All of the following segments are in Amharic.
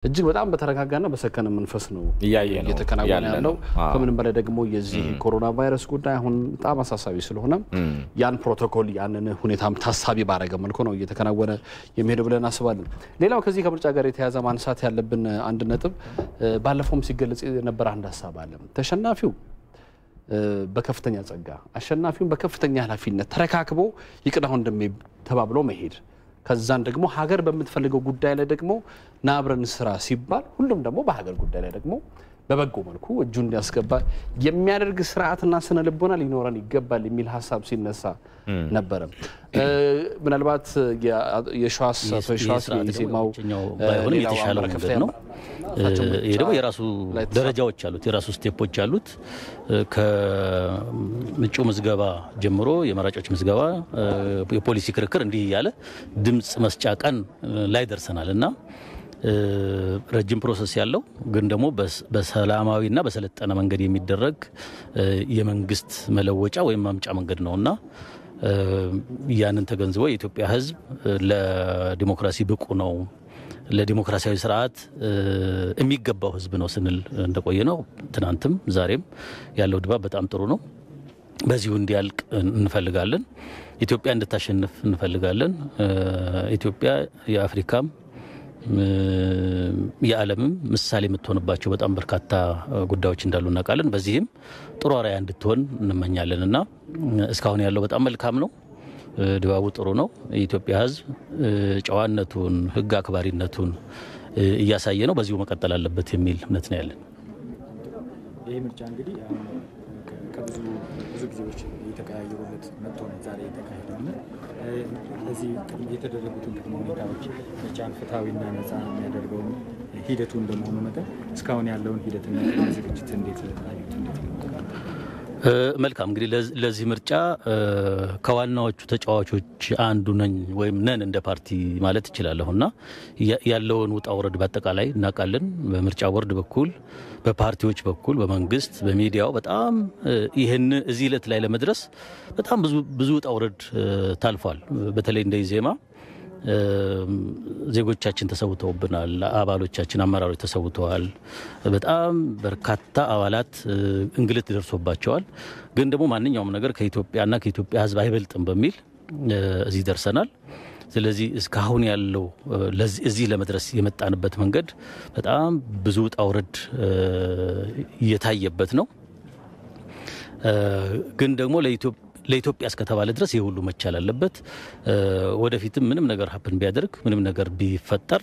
እጅግ በጣም በተረጋጋና በሰከነ መንፈስ ነው እየተከናወነ ያለው ከምን በላይ ደግሞ የዚህ ኮሮና ቫይረስ ጉዳይ አሁን በጣም አሳሳቢ ስለሆነ ያን ፕሮቶኮል ያንን ሁኔታም ታሳቢ ባረገ መልኩ ነው እየተከናወነ የሚሄደው ብለን አስባለን። ሌላው ከዚህ ከምርጫ ጋር የተያዘ ማንሳት ያለብን አንድ ነጥብ ባለፈውም ሲገለጽ የነበረ አንድ ሐሳብ አለ። ተሸናፊው በከፍተኛ ጸጋ አሸናፊውን በከፍተኛ ኃላፊነት ተረካክቦ ይቅዳው እንደሚተባብሎ መሄድ ከዛን ደግሞ ሀገር በመትፈልገው ጉዳይ ላይ ደግሞ ናብረን ስራ ሲባል ሁሉም ደግሞ በሀገር ጉዳይ ላይ ደግሞ በበጎ መልኩ እጁ እንዲያስገባ የሚያደርግ ስርዓትና ስነ ልቦና ሊኖረን ይገባል የሚል ሐሳብ ሲነሳ ነበር። ምናልባት የሻስ የኢዜማው ባይሆን የተሻለው ነገር ነው። ይሄው የራሱ ደረጃዎች አሉት የራሱ ስቴፖች አሉት። ከምንጩ ምዝገባ ጀምሮ የመራጮች ምዝገባ የፖሊሲ ክርክር እንዲህ ያለ ድምጽ መስጫ ቀን ላይ ደርሰናልና ረጅም ፕሮሰስ ያለው ግን ደግሞ በሰላማዊና በሰለጠነ መንገድ የሚደረግ የመንግስት መለወጫ ወይም ማምጫ መንገድ ነውና ያንን ተገንዝቦ የኢትዮጵያ ሕዝብ ለዲሞክራሲ ብቁ ነው ለዲሞክራሲያዊ ስርዓት የሚገባው ሕዝብ ነው ስንል እንደቆየ ነው። ትናንትም ዛሬም ያለው ድባብ በጣም ጥሩ ነው። በዚሁ እንዲያልቅ እንፈልጋለን። ኢትዮጵያ እንድታሸንፍ እንፈልጋለን። ኢትዮጵያ የአፍሪካም የዓለምም ምሳሌ የምትሆንባቸው በጣም በርካታ ጉዳዮች እንዳሉ እናውቃለን። በዚህም ጥሩ አርአያ እንድትሆን እንመኛለንና እስካሁን ያለው በጣም መልካም ነው። ድባቡ ጥሩ ነው። የኢትዮጵያ ሕዝብ ጨዋነቱን ሕግ አክባሪነቱን እያሳየ ነው። በዚሁ መቀጠል አለበት የሚል እምነት ነው ያለን። ይሄ ምርጫ እንግዲህ ብዙ ጊዜዎች የተቀያየሩለት መጥቶ ነው ዛሬ የተካሄደው። እዚህ የተደረጉትን ቅድመ ሁኔታዎች ምርጫን ፍትሃዊና ነፃ የሚያደርገው ሂደቱ እንደመሆኑ መጠን እስካሁን ያለውን ሂደትና ዝግጅት እንዴት አዩት? መልካም እንግዲህ ለዚህ ምርጫ ከዋናዎቹ ተጫዋቾች አንዱ ነኝ ወይም ነን እንደ ፓርቲ ማለት ይችላልሁና ያለውን ውጣ ውረድ በአጠቃላይ እናውቃለን። በምርጫ ቦርድ በኩል በፓርቲዎች በኩል በመንግስት በሚዲያው በጣም ይሄን እዚህ ዕለት ላይ ለመድረስ በጣም ብዙ ውጣ ውረድ ታልፏል። በተለይ እንደ ኢዜማ ዜጎቻችን ተሰውተውብናል። አባሎቻችን አመራሮች ተሰውተዋል። በጣም በርካታ አባላት እንግልት ደርሶባቸዋል። ግን ደግሞ ማንኛውም ነገር ከኢትዮጵያና ከኢትዮጵያ ሕዝብ አይበልጥም በሚል እዚህ ደርሰናል። ስለዚህ እስካሁን ያለው እዚህ ለመድረስ የመጣንበት መንገድ በጣም ብዙ ውጣ ውረድ እየታየበት ነው። ግን ደግሞ ለኢትዮጵያ እስከተባለ ድረስ ይሄ ሁሉ መቻል አለበት። ወደፊትም ምንም ነገር ሀፕን ቢያደርግ ምንም ነገር ቢፈጠር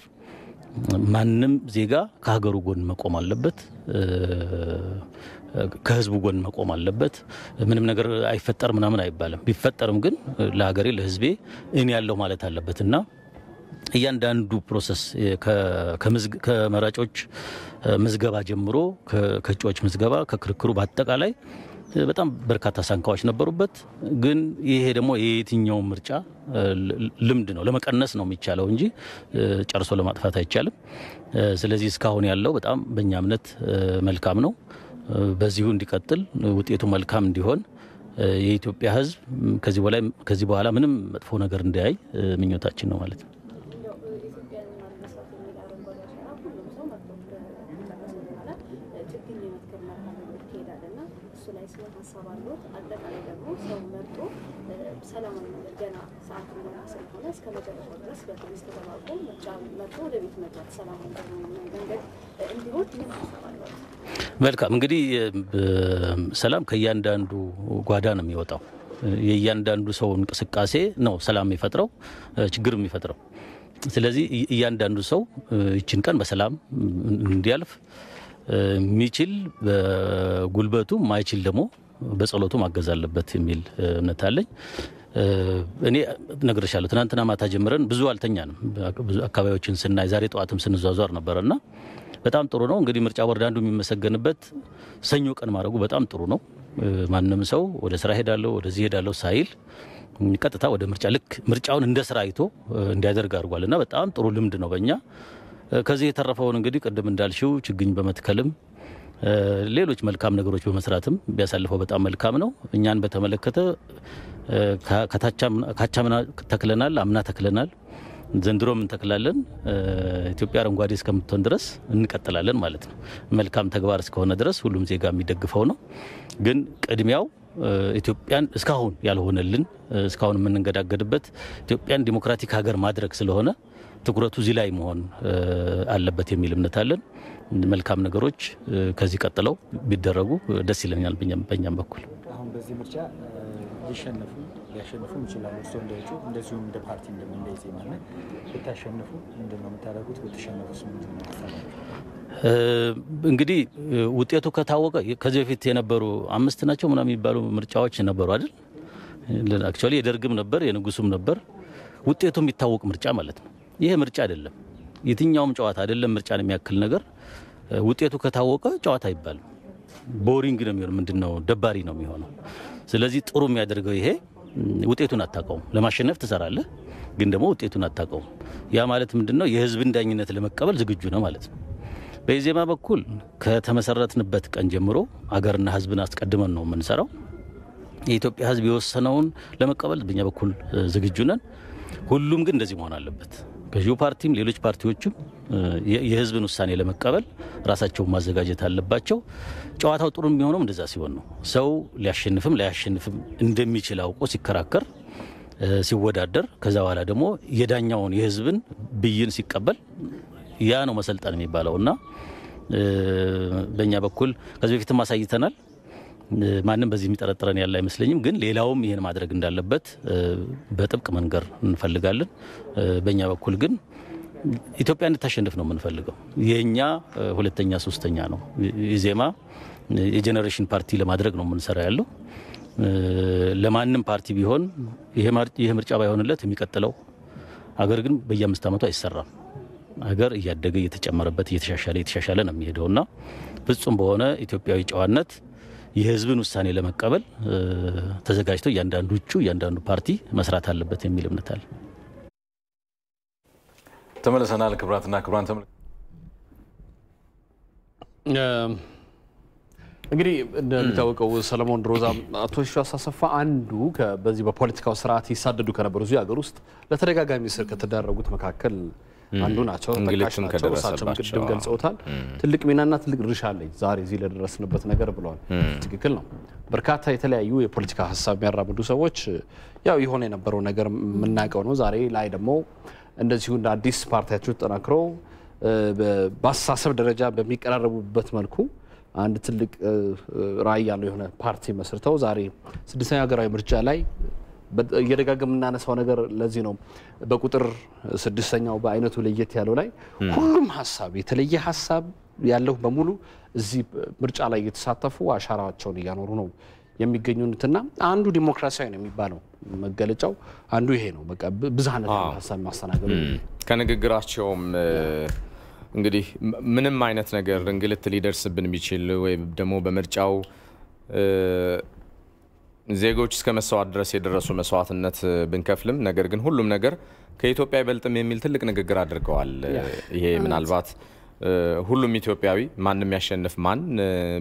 ማንም ዜጋ ከሀገሩ ጎን መቆም አለበት፣ ከህዝቡ ጎን መቆም አለበት። ምንም ነገር አይፈጠር ምናምን አይባልም። ቢፈጠርም ግን ለሀገሬ ለህዝቤ እኔ ያለው ማለት አለበትና እያንዳንዱ ፕሮሰስ ከመራጮች ምዝገባ ጀምሮ ከእጩዎች ምዝገባ ከክርክሩ በአጠቃላይ በጣም በርካታ ሳንካዎች ነበሩበት። ግን ይሄ ደግሞ የየትኛው ምርጫ ልምድ ነው ለመቀነስ ነው የሚቻለው እንጂ ጨርሶ ለማጥፋት አይቻልም። ስለዚህ እስካሁን ያለው በጣም በእኛ እምነት መልካም ነው። በዚሁ እንዲቀጥል ውጤቱ መልካም እንዲሆን የኢትዮጵያ ሕዝብ ከዚህ በኋላ ምንም መጥፎ ነገር እንዳያይ ምኞታችን ነው ማለት ነው። መልካም እንግዲህ ሰላም ከእያንዳንዱ ጓዳ ነው የሚወጣው። የእያንዳንዱ ሰው እንቅስቃሴ ነው ሰላም የሚፈጥረው ችግር የሚፈጥረው። ስለዚህ እያንዳንዱ ሰው ይችን ቀን በሰላም እንዲያልፍ የሚችል በጉልበቱ ማይችል ደግሞ በጸሎቱ ማገዝ አለበት የሚል እምነት አለኝ። እኔ ነግሬሻለሁ። ትናንትና ማታ ጀምረን ብዙ አልተኛንም። ብዙ አካባቢዎችን ስናይ ዛሬ ጠዋትም ስንዟዟር ነበርና በጣም ጥሩ ነው። እንግዲህ ምርጫ ቦርድ አንዱ የሚመሰገንበት ሰኞ ቀን ማድረጉ በጣም ጥሩ ነው። ማንንም ሰው ወደ ስራ ሄዳለሁ ወደዚህ ሄዳለሁ ሳይል ቀጥታ ወደ ምርጫ ልክ ምርጫውን እንደ ስራ አይቶ እንዲያደርግ አድርጓልና በጣም ጥሩ ልምድ ነው በእኛ። ከዚህ የተረፈውን እንግዲህ ቅድም እንዳልሽው ችግኝ በመትከልም ሌሎች መልካም ነገሮች በመስራትም ቢያሳልፈው በጣም መልካም ነው። እኛን በተመለከተ ካቻምና ተክለናል፣ አምና ተክለናል። ዘንድሮም እንተክላለን ኢትዮጵያ አረንጓዴ እስከምትሆን ድረስ እንቀጥላለን ማለት ነው መልካም ተግባር እስከሆነ ድረስ ሁሉም ዜጋ የሚደግፈው ነው ግን ቅድሚያው ኢትዮጵያን እስካሁን ያልሆነልን እስካሁን የምንንገዳገድበት ኢትዮጵያን ዲሞክራቲክ ሀገር ማድረግ ስለሆነ ትኩረቱ እዚህ ላይ መሆን አለበት የሚል እምነት አለን መልካም ነገሮች ከዚህ ቀጥለው ቢደረጉ ደስ ይለኛል በእኛም በኩል አሁን በዚህ ምርጫ ሊያሸንፉ ይችላሉ እርሶ እንደውጪ እንደዚሁም እንደ ፓርቲ እንደምንደይዜ ማለት ብታሸንፉ ምንድነው የምታደርጉት ብትሸነፉስ ምንድነው እንግዲህ ውጤቱ ከታወቀ ከዚህ በፊት የነበሩ 5 ናቸው ምናምን የሚባሉ ምርጫዎች ነበሩ አይደል አክቹአሊ የደርግም ነበር የንጉሱም ነበር ውጤቱ የሚታወቅ ምርጫ ማለት ነው ይሄ ምርጫ አይደለም የትኛውም ጨዋታ አይደለም ምርጫን የሚያክል ነገር ውጤቱ ከታወቀ ጨዋታ ይባላል ቦሪንግ ነው የሚሆነው ምንድነው ደባሪ ነው የሚሆነው ስለዚህ ጥሩ የሚያደርገው ይሄ ውጤቱን አታውቀውም ለማሸነፍ ተሰራለ ግን ደግሞ ውጤቱን አታውቀውም ያ ማለት ምንድነው የህዝብን ዳኝነት ለመቀበል ዝግጁ ነው ማለት ነው በኢዜማ በኩል ከተመሰረትንበት ቀን ጀምሮ አገርና ህዝብን አስቀድመን ነው የምንሰራው የኢትዮጵያ ህዝብ የወሰነውን ለመቀበል በእኛ በኩል ዝግጁ ነን ሁሉም ግን እንደዚህ መሆን አለበት ከጂኦ ፓርቲም ሌሎች ፓርቲዎችም የህዝብን ውሳኔ ለመቀበል ራሳቸውን ማዘጋጀት አለባቸው ጨዋታው ጥሩ የሚሆነው እንደዛ ሲሆን ነው ሰው ሊያሸንፍም ላያሸንፍም እንደሚችል አውቆ ሲከራከር ሲወዳደር ከዛ በኋላ ደግሞ የዳኛውን የህዝብን ብይን ሲቀበል ያ ነው መሰልጣን የሚባለውና በእኛ በኩል ከዚህ በፊትም አሳይተናል ማንንም በዚህ የሚጠረጥረን ያለ አይመስለኝም ግን ሌላውም ይሄን ማድረግ እንዳለበት በጥብቅ መንገር እንፈልጋለን በእኛ በኩል ግን ኢትዮጵያ እንድታሸንፍ ነው የምንፈልገው የኛ ሁለተኛ ሶስተኛ ነው ኢዜማ የጄነሬሽን ፓርቲ ለማድረግ ነው የምንሰራ ያለው ለማንንም ፓርቲ ቢሆን ይሄ ምርጫ ባይሆንለት የሚቀጥለው አገር ግን በየ5 ዓመቱ አይሰራም አገር እያደገ እየተጨመረበት እየተሻሻለ ነው የሚሄደውና ፍጹም በሆነ ኢትዮጵያዊ ጨዋነት የህዝብን ውሳኔ ለመቀበል ተዘጋጅቶ እያንዳንዱ ፓርቲ መስራት አለበት የሚል እምነት አለ ተመለሰናል ክብራትና ክብራን እንግዲህ እንደሚታወቀው ሰለሞን ድሮዛ አቶ ሺዋስ አሰፋ አንዱ በዚህ በፖለቲካው ስርዓት ይሳደዱ ከነበሩ እዚህ ሀገር ውስጥ ለተደጋጋሚ ስር ከተዳረጉት መካከል አንዱ ናቸው ተካሽን ከደረሳቸው ቅድም ገልጸውታል ትልቅ ሚናና ትልቅ ድርሻ አለኝ ዛሬ እዚህ ለደረስንበት ነገር ብለዋል ትክክል ነው በርካታ የተለያዩ የፖለቲካ ሐሳብ የሚያራምዱ ሰዎች ያው ይሆነ የነበረው ነገር ምናቀው ነው ዛሬ ላይ ደግሞ እንደዚሁ እንደ አዲስ ፓርቲያቸው ተጠናክረው በአሳሰብ ደረጃ በሚቀራረቡበት መልኩ አንድ ትልቅ ራዕይ ያለው የሆነ ፓርቲ መስርተው ዛሬ 6ኛ ሀገራዊ ምርጫ ላይ እየደጋገምና እናነሳው ነገር ለዚህ ነው በቁጥር 6ኛው በአይነቱ ለየት ያለው ላይ ሁሉም ሐሳብ የተለየ ሐሳብ ያለው በሙሉ እዚህ ምርጫ ላይ እየተሳተፉ አሻራቸውን ያኖሩ ነው የሚገኙትና አንዱ ዲሞክራሲያዊ ነው የሚባለው መገለጫው አንዱ ይሄ ነው በቃ ብዛነት ሐሳብ ማስተናገዱ ከንግግራቸውም እንግዲህ ምንም አይነት ነገር እንግልት ሊደርስብን ቢችል ወይ ደግሞ በምርጫው ዜጎች እስከ መስዋዕት ድረስ የደረሱ መስዋዕትነት ብንከፍልም ነገር ግን ሁሉም ነገር ከኢትዮጵያ ይበልጥም የሚል ትልቅ ንግግር አድርገዋል ይሄ ምናልባት ሁሉም ኢትዮጵያዊ ማንንም ያሸንፍ ማን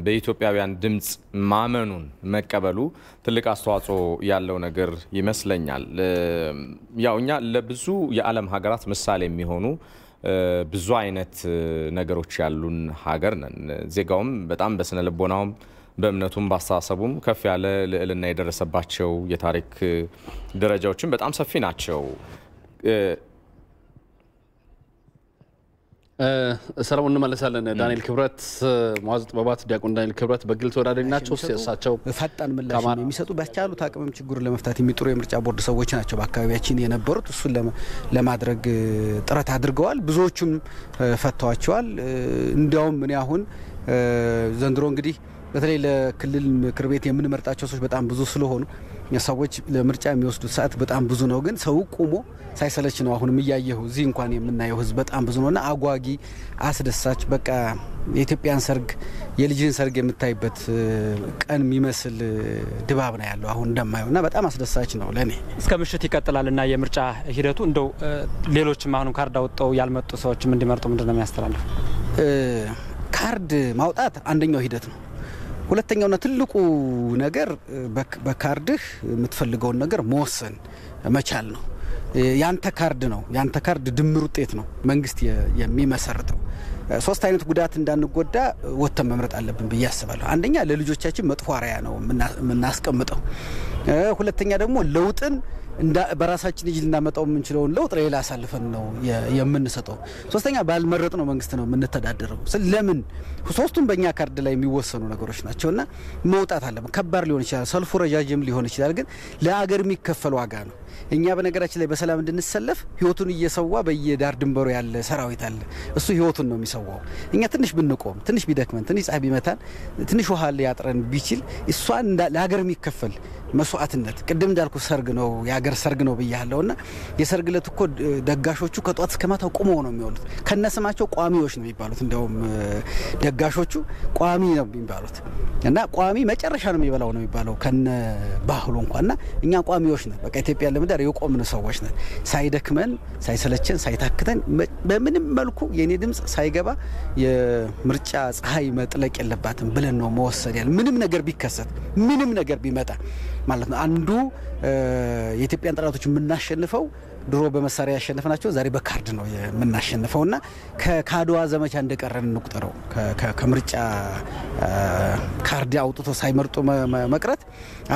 በኢትዮጵያውያን ድምጽ ማመኑን መቀበሉ ትልቅ አስተዋጽኦ ያለው ነገር ይመስለኛል ያውኛ ለብዙ የዓለም ሀገራት ምሳሌ የሚሆኑ ብዙ አይነት ነገሮች ያሉን ሀገር ነን ዜጋውም በጣም በስነ ልቦናውም በእምነቱም ባስተሳሰቡም ከፍ ያለ ልዕልና የደረሰባቸው የታሪክ ደረጃዎችን በጣም ሰፊ ናቸው ሰላም እንመለሳለን ዳንኤል ክብረት መዋዝ ጥበባት ዲያቆን ዳንኤል ክብረት በግል ተወዳዳሪ ናቸው ሲያሳቸው ፈጣን ምላሽ የሚሰጡ በቻሉት አቅምም ችግሩን ለመፍታት የሚጥሩ የምርጫ ቦርድ ሰዎች ናቸው በአካባቢያችን የነበሩት እሱን ለማድረግ ጥረት አድርገዋል ብዙዎቹም ፈተዋቸዋል እንዲያውም ምን ያሁን ዘንድሮ እንግዲህ በተለይ ለክልል ምክር ቤት የምንመርጣቸው ሰዎች በጣም ብዙ ስለሆኑ ሰዎች ለምርጫ የሚወስዱት ሰዓት በጣም ብዙ ነው ግን ሰው ቆሞ ሳይሰለች ነው አሁንም ያያየው እዚህ እንኳን የምናየው ህዝብ በጣም ብዙ ነውና አጓጊ አስደሳች በቃ የኢትዮጵያን ሰርግ የልጅን ሰርግ የምታይበት ቀን የሚመስል ድባብ ነው ያለው አሁን እንደማየውና በጣም አስደሳች ነው ለኔ እስከ ምሽት ይቀጥላልና የምርጫ ሂደቱ እንደው ሌሎችም አሁን ካርድ አውጥተው ያልመጡ ሰዎችም እንዲመርጡ ምንድነው የሚያስተላልፍ ካርድ ማውጣት አንደኛው ሂደት ነው ሁለተኛውና ትልቁ ነገር በካርድህ የምትፈልገውን ነገር መወሰን መቻል ነው ያንተ ካርድ ነው ያንተ ካርድ ድምር ውጤት ነው መንግስት የሚመሰርተው ሶስት አይነት ጉዳት እንዳንጎዳ ወተን መምረጥ አለብን ብዬ አስባለሁ አንደኛ ለልጆቻችን መጥፎ አርአያ ነው ምናስቀምጠው ሁለተኛ ደግሞ ለውጥን በራሳችን እጅ ልናመጣው የምንችለውን ለውጥ ሌላ አሳልፈን ነው የምንሰጠው ሶስተኛ ባልመረጥ ነው መንግስት ነው የምንተዳደረው ስለምን ሶስቱም በእኛ ካርድ ላይ የሚወሰኑ ነገሮች ናቸውና መውጣት አለብን ከባድ ሊሆን ይችላል ሰልፉ ረጃጅም ሊሆን ይችላል ግን ለሀገር የሚከፈል ዋጋ ነው እኛ በነገራችን ላይ በሰላም እንድንሰለፍ ህይወቱን እየሰዋ በየዳር ድንበሩ ያለ ሰራዊት አለ እሱ ህይወቱን ነው የሚሰዋው እኛ ትንሽ ብንቆም ትንሽ ቢደክመን ትንሽ ፀሐይ ቢመታን ትንሽ ውሃ ያጥረን ቢችል እሷን ለሀገር የሚከፈል መስዋዕትነት ቅድም እንዳልኩ ሰርግ ነው የሀገር ሰርግ ነው ብያለውና የሰርግ ለት እኮ ደጋሾቹ ከጧት እስከ ማታው ቆመው ነው የሚወሉት ከነስማቸው ቋሚዎች ነው የሚባሉት እንደውም ደጋሾቹ ቋሚ ነው የሚባሉት እና ቋሚ መጨረሻ ነው የሚበላው ነው የሚባለው ከነ ባህሉ እንኳንና እኛ ቋሚዎች ነን በቃ ኢትዮጵያ ለምዳር የቆምን ሰዎች ነን ሳይደክመን ሳይሰለቸን ሳይታክተን በምንም መልኩ የኔ ድምጽ ሳይገባ የምርጫ ፀሐይ መጥለቅ የለባትም ብለን ነው መወሰን ያለ ምንም ነገር ቢከሰት ምንም ነገር ቢመጣ ማለት ነው አንዱ የኢትዮጵያን ጠላቶች የምናሸንፈው ድሮ በመሳሪያ ያሸነፈናቸው ዛሬ በካርድ ነው የምናሸንፈውና ከካድዋ ዘመቻ እንደቀረን እንቁጠረው ከምርጫ ካርድ አውጥቶ ሳይመርጡ መቅረት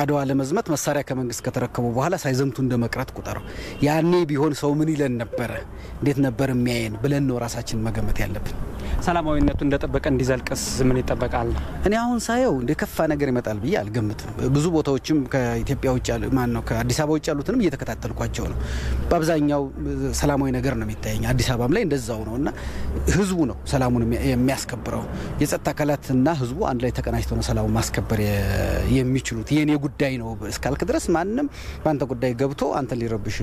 አድዋ ለመዝመት መሳሪያ ከመንግስት ከተረከቡ በኋላ ሳይዘምቱ እንደመቅረት ቁጠረው ያኔ ቢሆን ሰው ምን ይለን ነበር እንዴት ነበር የሚያየን ብለን ነው ራሳችን መገመት ያለብን ሰላማዊነቱ እንደተጠበቀ እንዲዘልቅስ ምን ይጠበቃል እኔ አሁን ሳየው እንደከፋ ነገር ይመጣል ብዬ አልገምትም ብዙ ቦታዎችም ከኢትዮጵያ ውጭ ያሉ ማን ነው ከአዲስ አበባ ውጭ ያሉትንም እየተከታተልኳቸው ነው በአብዛኛው ሰላማዊ ነገር ነው የሚታየኝ አዲስ አበባም ላይ እንደዛው ነውና ህዝቡ ነው ሰላሙን የሚያስከብረው የጸጥታ አካላትና ህዝቡ አንድ ላይ ተቀናጅተው ነው ሰላሙን ማስከበር የሚችሉት የኔ ጉዳይ ነው እስካልክ ድረስ ማንንም ባንተ ጉዳይ ገብቶ አንተ ሊረብሽ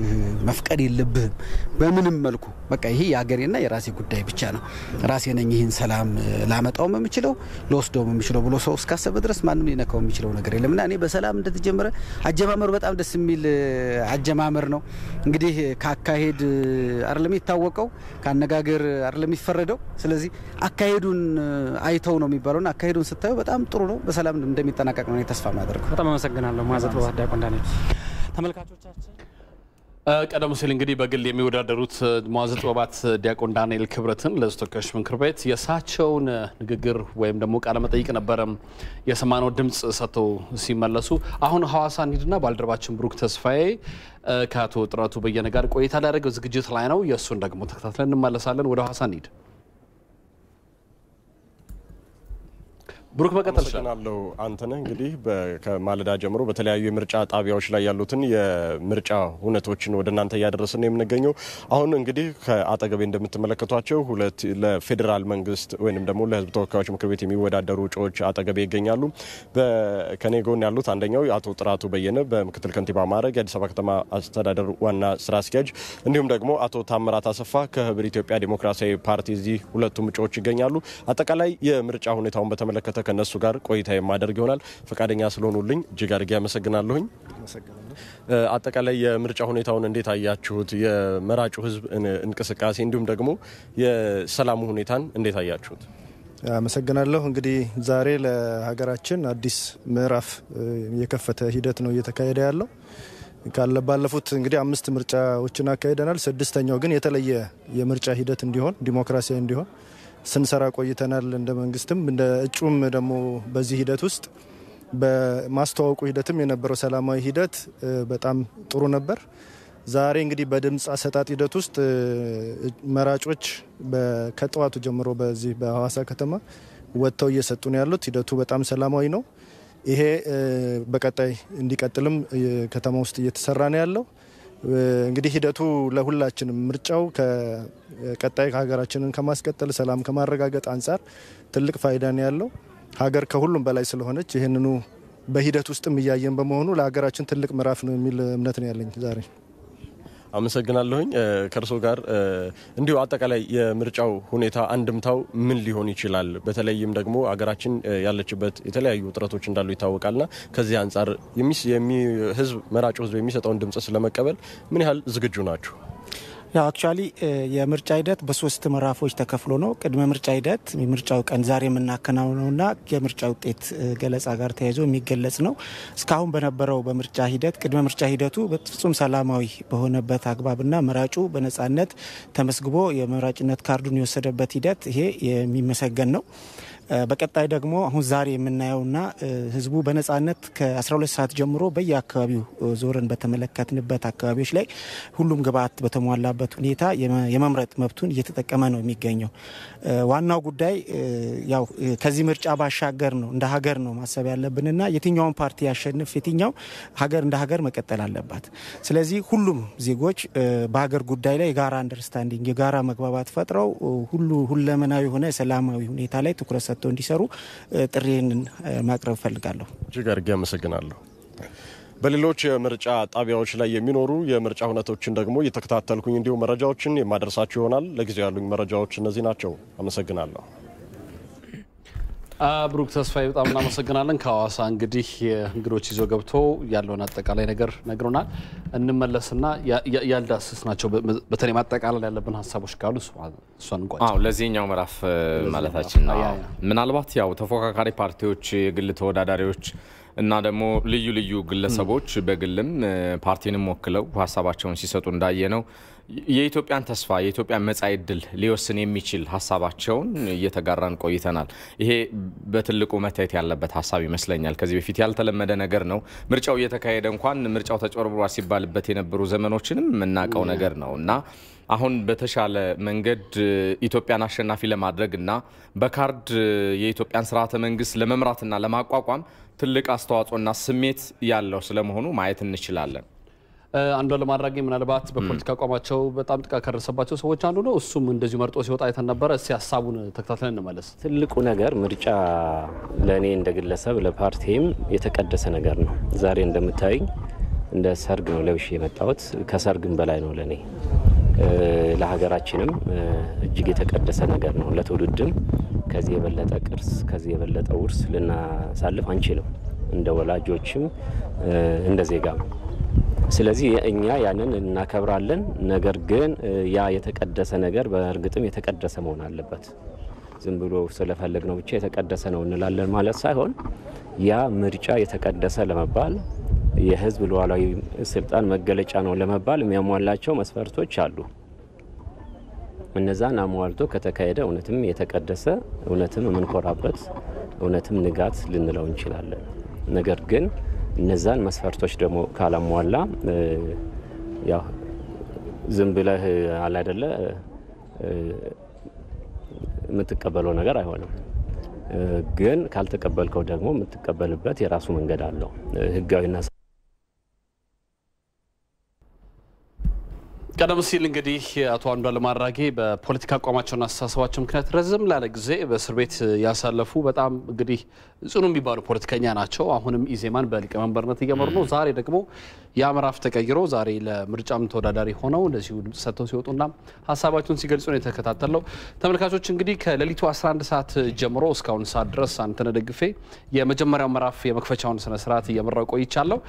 መፍቀድ የለብህም በምንም መልኩ በቃ ይሄ ያገሬና የራሴ ጉዳይ ብቻ ነው ራሴ ነኝ ይህን ሰላም ላመጣው የምችለው ለወስደው የምችለው ብሎ ሰው እስካሰበ ድረስ ማንንም ሊነካው የሚችለው ነገር የለምና እኔ በሰላም እንደተጀመረ አጀማመሩ በጣም ደስ የሚል አጀማመር ነው እንግዲህ ካካሄድ አይደለም ይታወቀው ካነጋገር አይደለም ይፈረደው ስለዚህ አካሄዱን አይተው ነው የሚባለውና አካሄዱን ስታዩ በጣም ጥሩ ነው በሰላም እንደሚጠናቀቅ ነው ተስፋ ማድረግ በጣም አመሰግናለሁ ማዘጥ ወዳይ ቆንዳኔ ተመልካቾቻችን ቀደም ሲል እንግዲህ በግል የሚወዳደሩት ማዘጥ ወባት ዲያቆን ዳንኤል ክብረትን ለተወካዮች ምክር ቤት የሳቸውን ንግግር ወይም ደግሞ ቃለ መጠይቅ ነበር የሰማነው ድምጽ ሰጥተው ሲመለሱ አሁን ሐዋሳ እንሂድና ባልደረባችን ብሩክ ተስፋዬ ከአቶ ጥራቱ በየነ ጋር ቆይታ ሊያደርገው ዝግጅት ላይ ነው የሱን ደግሞ ተከታትለን እንመለሳለን ወደ ሐዋሳ እንሂድ ብሩክ መቀጠል ይችላል አንተነ እንግዲህ ከማለዳ ጀምሮ በተለያዩ የምርጫ ጣቢያዎች ላይ ያሉትን የምርጫ ሁነቶችን ወደናንተ ያደረሰን የምንገኘው አሁን እንግዲህ ከአጠገቤ እንደምትመለከቷቸው ሁለት ለፌደራል መንግስት ወይንም ደግሞ ለህዝብ ተወካዮች ምክር ቤት የሚወዳደሩ እጩዎች አጠገቤ ይገኛሉ በከኔ ጎን ያሉት አንደኛው አቶ ጥራቱ በየነ በምክትል ከንቲባ ማዕረግ የአዲስ አበባ ከተማ አስተዳደር ዋና ስራ አስኪያጅ እንዲሁም ደግሞ አቶ ታምራት አሰፋ ከህብር ኢትዮጵያ ዲሞክራሲያዊ ፓርቲ እዚህ ሁለቱም እጩዎች ይገኛሉ አጠቃላይ የምርጫ ሁኔታውን በተመለከተ ከነሱ ጋር ቆይታ የማደርግ ይሆናል ፈቃደኛ ስለሆኑልኝ እጅግ አድርጌ አመሰግናለሁኝ አጠቃላይ የምርጫ ሁኔታውን እንዴት አያችሁት የመራጩ ህዝብ እንቅስቃሴ እንዲሁም ደግሞ የሰላሙ ሁኔታን እንዴት አያችሁት አመሰግናለሁ እንግዲህ ዛሬ ለሀገራችን አዲስ ምዕራፍ የከፈተ ሂደት ነው እየተካሄደ ያለው ባለፉት እንግዲህ 5 ምርጫዎችን አካሄደናል ስድስተኛው ግን የተለየ የምርጫ ሂደት እንዲሆን ዲሞክራሲያዊ እንዲሆን ስንሰራ ቆይተናል እንደ መንግስትም እንደ እጩም ደግሞ በዚህ ሂደት ውስጥ በማስተዋወቁ ሂደትም የነበረው ሰላማዊ ሂደት በጣም ጥሩ ነበር ዛሬ እንግዲህ በድምጽ አሰጣጥ ሂደት ውስጥ መራጮች ከጠዋቱ ጀምሮ በዚህ በሐዋሳ ከተማ ወጥተው እየሰጡ ነው ያሉት ሂደቱ በጣም ሰላማዊ ነው ይሄ በቀጣይ እንዲቀጥልም ከተማ ውስጥ እየተሰራ ነው ያለው እንግዲህ ሂደቱ ለሁላችንም ምርጫው ከቀጣይ ሀገራችንን ከማስቀጠል ሰላም ከማረጋገጥ አንፃር ትልቅ ፋይዳ ነው ያለው ሀገር ከሁሉም በላይ ስለሆነች ይሄንኑ በሂደት ውስጥም እያየን በመሆኑ ለሀገራችን ትልቅ ምዕራፍ ነው የሚል እምነት ነው ያለኝ ዛሬ አመሰግናለሁኝ ከርሶ ጋር እንዲሁ አጠቃላይ የምርጫው ሁኔታ አንድምታው ምን ሊሆን ይችላል በተለይም ደግሞ ሀገራችን ያለችበት የተለያዩ ጥረቶች እንዳሉ ይታወቃልና ከዚህ አንፃር ህዝብ መራጩ ህዝብ የሚሰጠውን ድምጽ ስለመቀበል ምን ያህል ዝግጁ ናችሁ ያው አክቹአሊ የምርጫ ሂደት በሶስት ምዕራፎች ተከፍሎ ነው። ቅድመ ምርጫ ሂደት የምርጫው ቀን ዛሬ የምናከናውነውና የምርጫ ውጤት ገለጻ ጋር ተያይዞ የሚገለጽ ነው። እስካሁን በነበረው በምርጫ ሂደት ቅድመ ምርጫ ሂደቱ በፍጹም ሰላማዊ በሆነበት አግባብና መራጩ በነጻነት ተመስግቦ የመራጭነት ካርዱን የወሰደበት ሂደት ይሄ የሚመሰገን ነው። በቀጣይ ደግሞ አሁን ዛሬ የምናየውና ህዝቡ በነጻነት ከ12 ሰዓት ጀምሮ በየአካባቢው ዞርን በተመለከትንበት አካባቢዎች ላይ ሁሉም ግብዓት በተሟላበት ሁኔታ የመምረጥ መብቱን እየተጠቀመ ነው የሚገኘው። ዋናው ጉዳይ ያው ከዚህ ምርጫ ባሻገር ነው እንደ ሀገር ነው ማሰብ ያለብንና የትኛውን ፓርቲ ያሸንፍ የትኛው ሀገር እንደ ሀገር መቀጠል አለባት። ስለዚህ ሁሉም ዜጎች በሀገር ጉዳይ ላይ የጋራ አንደርስታንዲንግ የጋራ መግባባት ፈጥረው ሁለመናዊ ሆነ ሰላማዊ ሁኔታ ላይ ትኩረት ሰጥተው እንዲሰሩ ጥሪን ማቅረብ ፈልጋለሁ። እጅግ አድርጌ አመሰግናለሁ። በሌሎች የምርጫ ጣቢያዎች ላይ የሚኖሩ የምርጫ ሁነቶችን ደግሞ እየተከታተልኩኝ እንዲሁ መረጃዎችን የማደርሳችሁ ይሆናል። ለጊዜው ያሉኝ መረጃዎች እነዚህ ናቸው። አመሰግናለሁ። ብሩክ ተስፋዬ በጣም እናመሰግናለን። ከሐዋሳ እንግዲህ እንግዶች ይዞ ገብቶ ያለውን አጠቃላይ ነገር ነግሮናል። እንመለስና ያልዳሰስናቸው በተለይ ማጠቃለል ያለብን ሀሳቦች ካሉ እሷን እንቋጭ። ለዚህኛው ምዕራፍ ማለታችን ነው። ምናልባት ያው ተፎካካሪ ፓርቲዎች የግል ተወዳዳሪዎች እና ደግሞ ልዩ ግለሰቦች በግልም ፓርቲንም ወክለው ሀሳባቸውን ሲሰጡ እንዳየ ነው የኢትዮጵያን ተስፋ የኢትዮጵያን መጻኢ ዕድል ሊወስን የሚችል ሀሳባቸውን እየተጋራን ቆይተናል። ይሄ በትልቁ መታየት ያለበት ሀሳብ ይመስለኛል። ከዚህ በፊት ያልተለመደ ነገር ነው። ምርጫው እየተካሄደ እንኳን ምርጫው ተጨበርብሯል ሲባልበት የነበሩ ዘመኖችንም የምናውቀው ነገር ነው እና አሁን በተሻለ መንገድ ኢትዮጵያን አሸናፊ ለማድረግና በካርድ የኢትዮጵያን ስርዓተ መንግስት ለመምራትና ለማቋቋም ትልቅ አስተዋጽኦና ስሜት ያለው ስለመሆኑ ማየት እንችላለን። አንዱ ለማድረግ ምናልባት በፖለቲካ አቋማቸው በጣም ጥቃት ከደረሰባቸው ሰዎች አንዱ ነው። እሱም እንደዚሁ መርጦ ሲወጣ አይተን ነበር። እስቲ ሐሳቡን ተከታትለን እንመለስ። ትልቁ ነገር ምርጫ ለኔ እንደግለሰብ ለፓርቲም የተቀደሰ ነገር ነው። ዛሬ እንደምታዩኝ እንደ ሰርግ ነው ለብሼ የመጣሁት። ከሰርግም በላይ ነው ለኔ። ለሀገራችንም እጅግ የተቀደሰ ነገር ነው። ለትውልድም ከዚህ የበለጠ ቅርስ ከዚህ የበለጠ ውርስ ልናሳልፍ አንችልም እንደ ወላጆችም እንደ ዜጋም። ስለዚህ እኛ ያንን እናከብራለን። ነገር ግን ያ የተቀደሰ ነገር በእርግጥም የተቀደሰ መሆን አለበት። ዝም ብሎ ስለፈለግነው ብቻ የተቀደሰ ነው እንላለን ማለት ሳይሆን ያ ምርጫ የተቀደሰ ለመባል የህዝብ ሉዓላዊ ስልጣን መገለጫ ነው ለመባል የሚያሟላቸው መስፈርቶች አሉ። እነዛን አሟልቶ ከተካሄደ እውነትም የተቀደሰ እውነትም የምንኮራበት እውነትም ንጋት ልንለው እንችላለን። ነገር ግን እነዛን መስፈርቶች ደግሞ ካላሟላ ያው ዝም ብለህ አለ አይደለ የምትቀበለው ነገር አይሆንም። ግን ካልተቀበልከው ደግሞ የምትቀበልበት የራሱ መንገድ አለው ህጋዊና ቀደም ሲል እንግዲህ አቶ አንዱዓለም አራጌ በፖለቲካ አቋማቸውና አስተሳሰባቸው ምክንያት ረዘም ላለ ጊዜ በእስር ቤት ያሳለፉ በጣም እንግዲህ ጽኑ የሚባሉ ፖለቲከኛ ናቸው። አሁንም ኢዜማን በሊቀመንበርነት እየመሩ ነው። ዛሬ ደግሞ ያ ምዕራፍ ተቀይሮ ዛሬ ለምርጫም ተወዳዳሪ ሆነው እንደዚሁ ድምጽ ሰጥተው ሲወጡና ሀሳባቸውን ሲገልጹ ነው የተከታተለው። ተመልካቾች እንግዲህ ከሌሊቱ 11 ሰዓት ጀምሮ እስካሁን ሰዓት ድረስ አንተነህ ደግፌ የመጀመሪያው ምዕራፍ የመክፈቻውን ስነ ስርዓት እየመራው ቆይቻለሁ።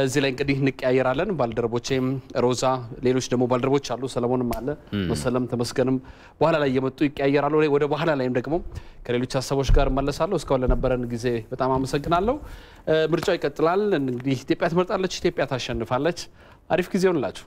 እዚህ ላይ እንግዲህ እንቀያየራለን። ባልደረቦቼም ሮዛ ሌሎች ደግሞ ባልደረቦች አሉ። ሰለሞንም አለ መሰለም ተመስገንም በኋላ ላይ እየመጡ ይቀያየራሉ። ወደ በኋላ ላይም ደግሞ ከሌሎች ሀሳቦች ጋር መለሳለሁ። እስካሁን ለነበረን ጊዜ በጣም አመሰግናለሁ። ምርጫው ይቀጥላል። እንግዲህ ኢትዮጵያ ትመርጣለች፣ ኢትዮጵያ ታሸንፋለች። አሪፍ ጊዜ ይሁንላችሁ።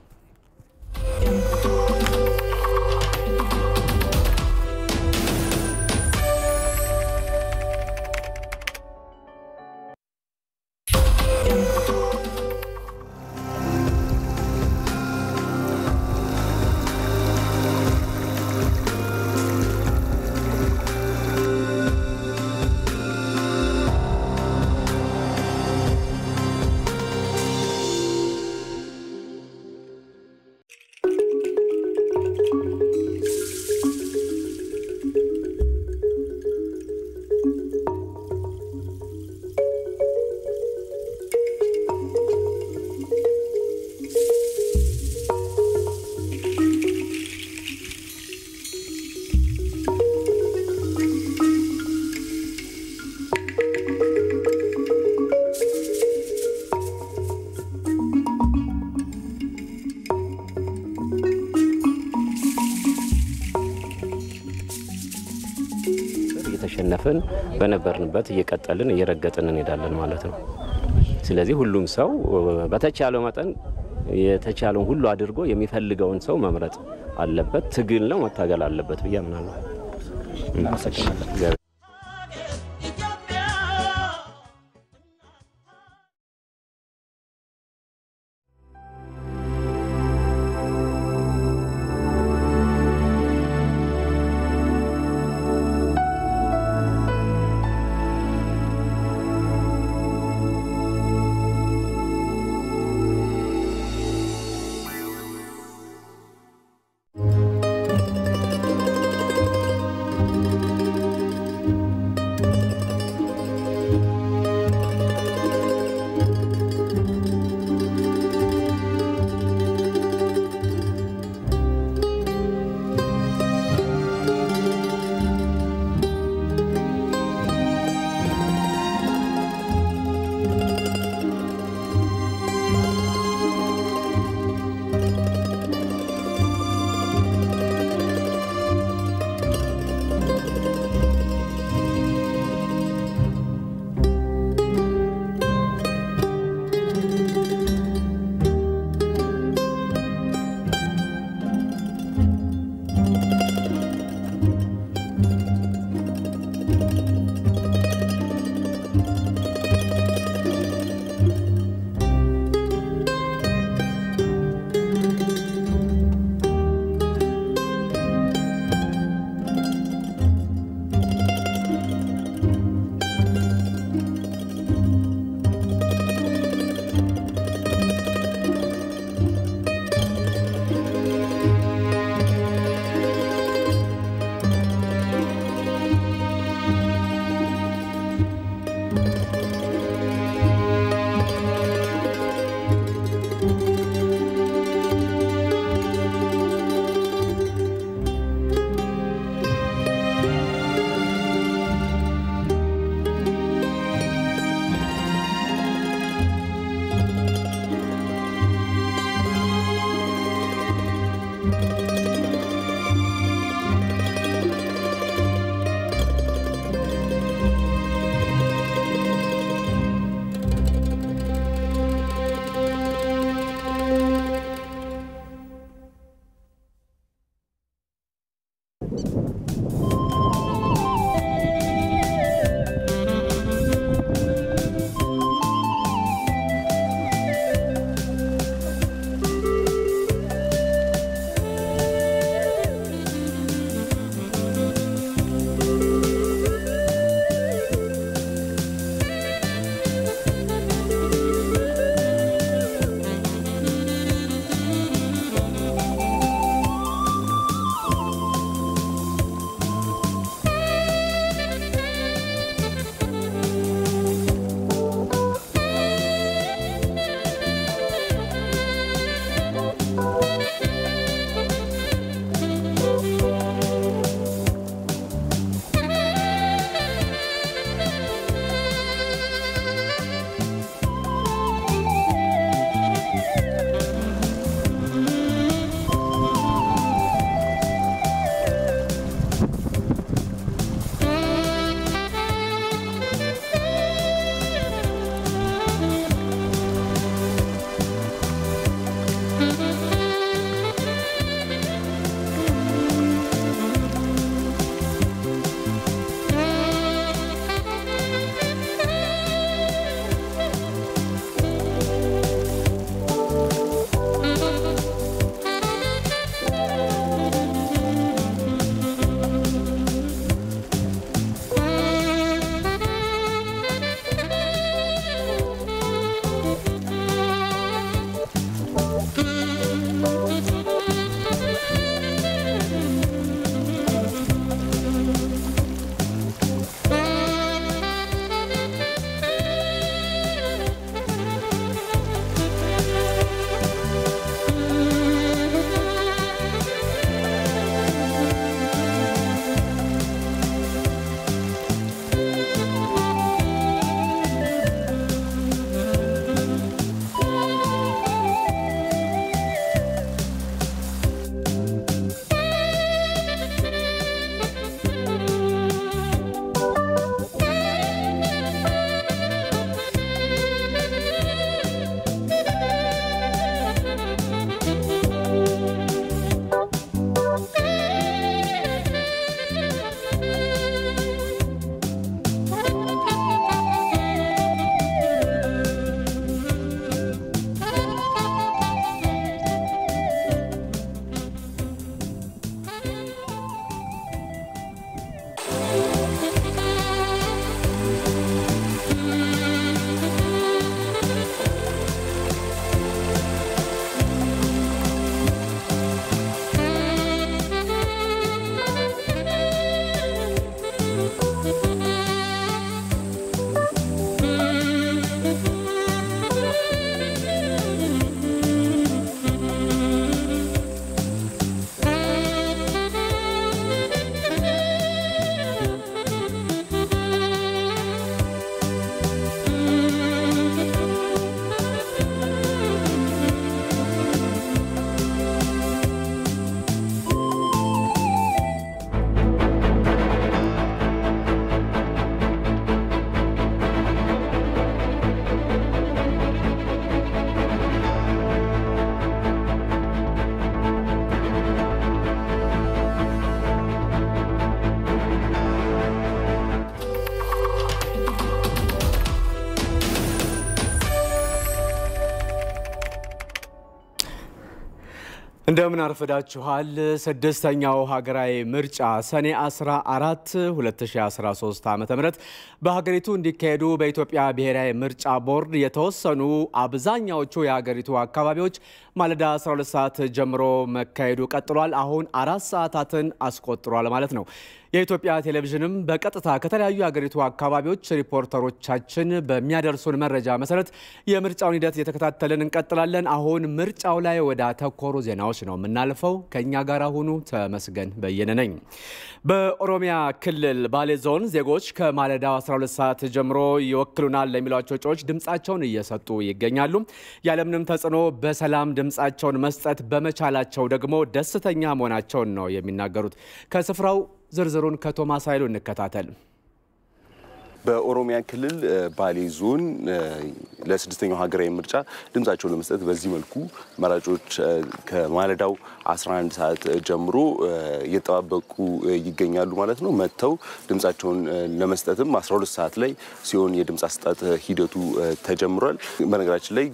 ስንቀይር እየተሸነፍን በነበርንበት እየቀጠልን እየረገጥን እንሄዳለን ማለት ነው። ስለዚህ ሁሉም ሰው በተቻለው መጠን የተቻለውን ሁሉ አድርጎ የሚፈልገውን ሰው መምረጥ አለበት። ትግል ነው፣ መታገል አለበት ብዬ አምናለሁ። እንደምን አርፈዳችኋል። ስድስተኛው ሃገራዊ ምርጫ ሰኔ 14 2013 ዓ.ም በሀገሪቱ እንዲካሄዱ በኢትዮጵያ ብሔራዊ ምርጫ ቦርድ የተወሰኑ አብዛኛዎቹ የሀገሪቱ አካባቢዎች ማለዳ 12 ሰዓት ጀምሮ መካሄዱ ቀጥሏል። አሁን 4 ሰዓታትን አስቆጥሯል ማለት ነው። የኢትዮጵያ ቴሌቪዥንም በቀጥታ ከተለያዩ የሀገሪቱ አካባቢዎች ሪፖርተሮቻችን በሚያደርሱን መረጃ መሰረት የምርጫውን ሂደት እየተከታተልን እንቀጥላለን። አሁን ምርጫው ላይ ወደ አተኮሩ ዜናዎች ነው የምናልፈው። ከኛ ጋር ሁኑ። ተመስገን በየነ ነኝ። በኦሮሚያ ክልል ባሌ ዞን ዜጎች ከማለዳው 12 ሰዓት ጀምሮ ይወክሉናል ለሚሏቸው እጩዎች ድምጻቸውን እየሰጡ ይገኛሉ። ያለምንም ተጽዕኖ በሰላም ድምጻቸውን መስጠት በመቻላቸው ደግሞ ደስተኛ መሆናቸውን ነው የሚናገሩት። ከስፍራው ዝርዝሩን ከቶማስ ኃይሉ እንከታተል። በኦሮሚያ ክልል ባሌ ዞን ለስድስተኛው ሀገራዊ ምርጫ ድምጻቸውን ለመስጠት በዚህ መልኩ መራጮች ከማለዳው 11 ሰዓት ጀምሮ እየተጠባበቁ ይገኛሉ ማለት ነው። መጥተው ድምጻቸውን ለመስጠትም 12 ሰዓት ላይ ሲሆን የድምጽ አሰጣጥ ሂደቱ ተጀምሯል። በነገራችን ላይ